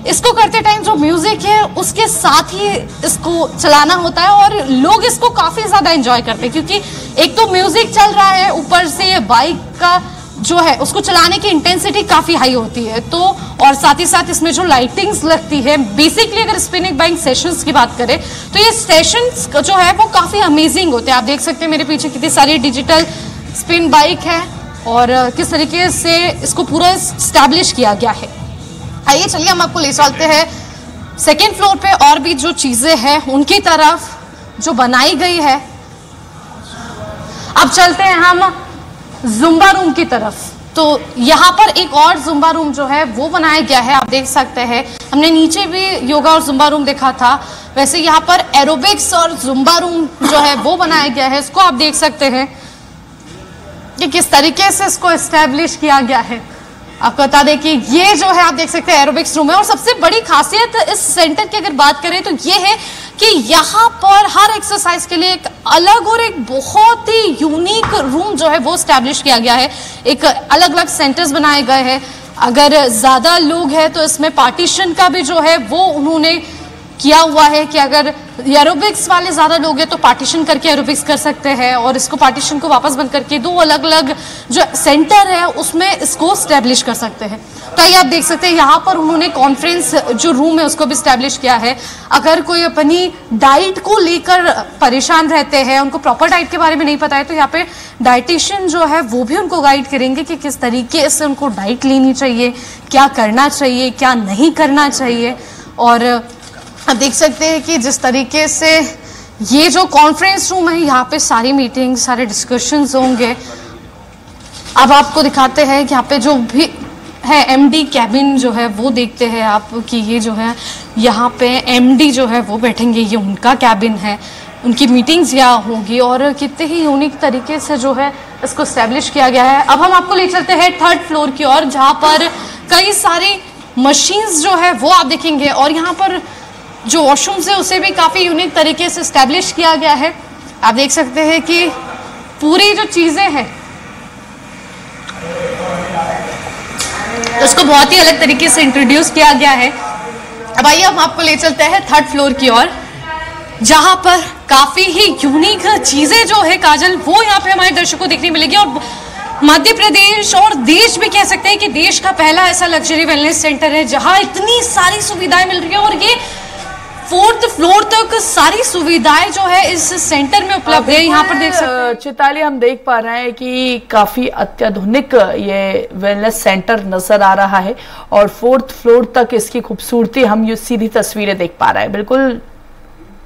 S2: इसको करते टाइम जो म्यूजिक है उसके साथ ही इसको चलाना होता है और लोग इसको काफी ज्यादा एंजॉय करते हैं, क्योंकि एक तो म्यूजिक चल रहा है, ऊपर से ये बाइक का जो है उसको चलाने की इंटेंसिटी काफी हाई होती है। तो और साथ ही साथ इसमें जो लाइटिंग्स लगती है, बेसिकली अगर स्पिनिंग बाइक सेशंस की बात करें तो ये सेशंस जो है वो काफी अमेजिंग होते हैं। आप देख सकते हैं मेरे पीछे कितनी सारी डिजिटल स्पिन बाइक है और किस तरीके से इसको पूरा एस्टैब्लिश किया गया है। आइए चलिए हम आपको ले चलते हैं सेकेंड फ्लोर पे और भी जो चीजें हैं उनकी तरफ जो बनाई गई है। अब चलते हैं हम जुम्बा रूम की तरफ। तो यहाँ पर एक और जुम्बा रूम जो है वो बनाया गया है, आप देख सकते हैं। हमने नीचे भी योगा और जुम्बा रूम देखा था, वैसे यहाँ पर एरोबिक्स और जुम्बा रूम जो है वो बनाया गया है। इसको आप देख सकते हैं कि किस तरीके से इसको एस्टेब्लिश किया गया है। आपको बता दें कि ये जो है आप देख सकते हैं एरोबिक्स रूम है। और सबसे बड़ी खासियत इस सेंटर की अगर बात करें तो ये है कि यहाँ पर हर एक्सरसाइज के लिए एक अलग और एक बहुत ही यूनिक रूम जो है वो एस्टैब्लिश किया गया है। एक अलग अलग सेंटर्स बनाए गए हैं। अगर ज्यादा लोग हैं तो इसमें पार्टीशन का भी जो है वो उन्होंने किया हुआ है कि अगर एरोबिक्स वाले ज्यादा लोग हैं तो पार्टीशन करके एरोबिक्स कर सकते हैं, और इसको पार्टीशन को वापस बंद करके दो अलग अलग जो सेंटर है उसमें इसको स्टैब्लिश कर सकते हैं। तो ये आप देख सकते हैं यहाँ पर उन्होंने कॉन्फ्रेंस जो रूम है उसको भी स्टैब्लिश किया है। अगर कोई अपनी डाइट को लेकर परेशान रहते हैं, उनको प्रॉपर डाइट के बारे में नहीं पता है, तो यहाँ पे डाइटिशियन जो है वो भी उनको गाइड करेंगे कि किस तरीके से उनको डाइट लेनी चाहिए, क्या करना चाहिए, क्या नहीं करना चाहिए। और आप देख सकते हैं कि जिस तरीके से ये जो कॉन्फ्रेंस रूम है यहाँ पे सारी मीटिंग, सारे डिस्कशंस होंगे। अब आपको दिखाते हैं कि यहाँ पे जो भी है एमडी कैबिन जो है वो देखते हैं आप कि ये जो है यहाँ पे एमडी जो है वो बैठेंगे, ये उनका कैबिन है, उनकी मीटिंग्स यहाँ होगी। और कितने ही यूनिक तरीके से जो है इसको एस्टेब्लिश किया गया है। अब हम आपको ले चलते हैं थर्ड फ्लोर की ओर, जहाँ पर कई सारी मशीन्स जो है वो आप देखेंगे। और यहाँ पर जो वॉशरूम्स है उसे भी काफी यूनिक तरीके से एस्टैब्लिश किया गया है। आप देख सकते हैं कि पूरी जो चीजें हैं उसको बहुत ही अलग तरीके से इंट्रोड्यूस किया गया है। अब आइए हम आपको ले चलते हैं थर्ड फ्लोर की ओर, जहां पर काफी ही यूनिक चीजें जो है काजल वो यहाँ पे हमारे दर्शकों को देखने मिलेगी। और मध्य प्रदेश और देश भी कह सकते हैं कि देश का पहला ऐसा लग्जरी वेलनेस सेंटर है जहां इतनी सारी सुविधाएं मिल रही है। और ये फोर्थ फ्लोर तक सारी सुविधाएं जो है इस सेंटर में उपलब्ध है। यहाँ पर देख सकते
S1: चिताली, हम देख पा रहे हैं कि काफी अत्याधुनिक ये वेलनेस सेंटर नजर आ रहा है और फोर्थ फ्लोर तक इसकी खूबसूरती हम ये सीधी तस्वीरें देख पा रहे हैं। बिल्कुल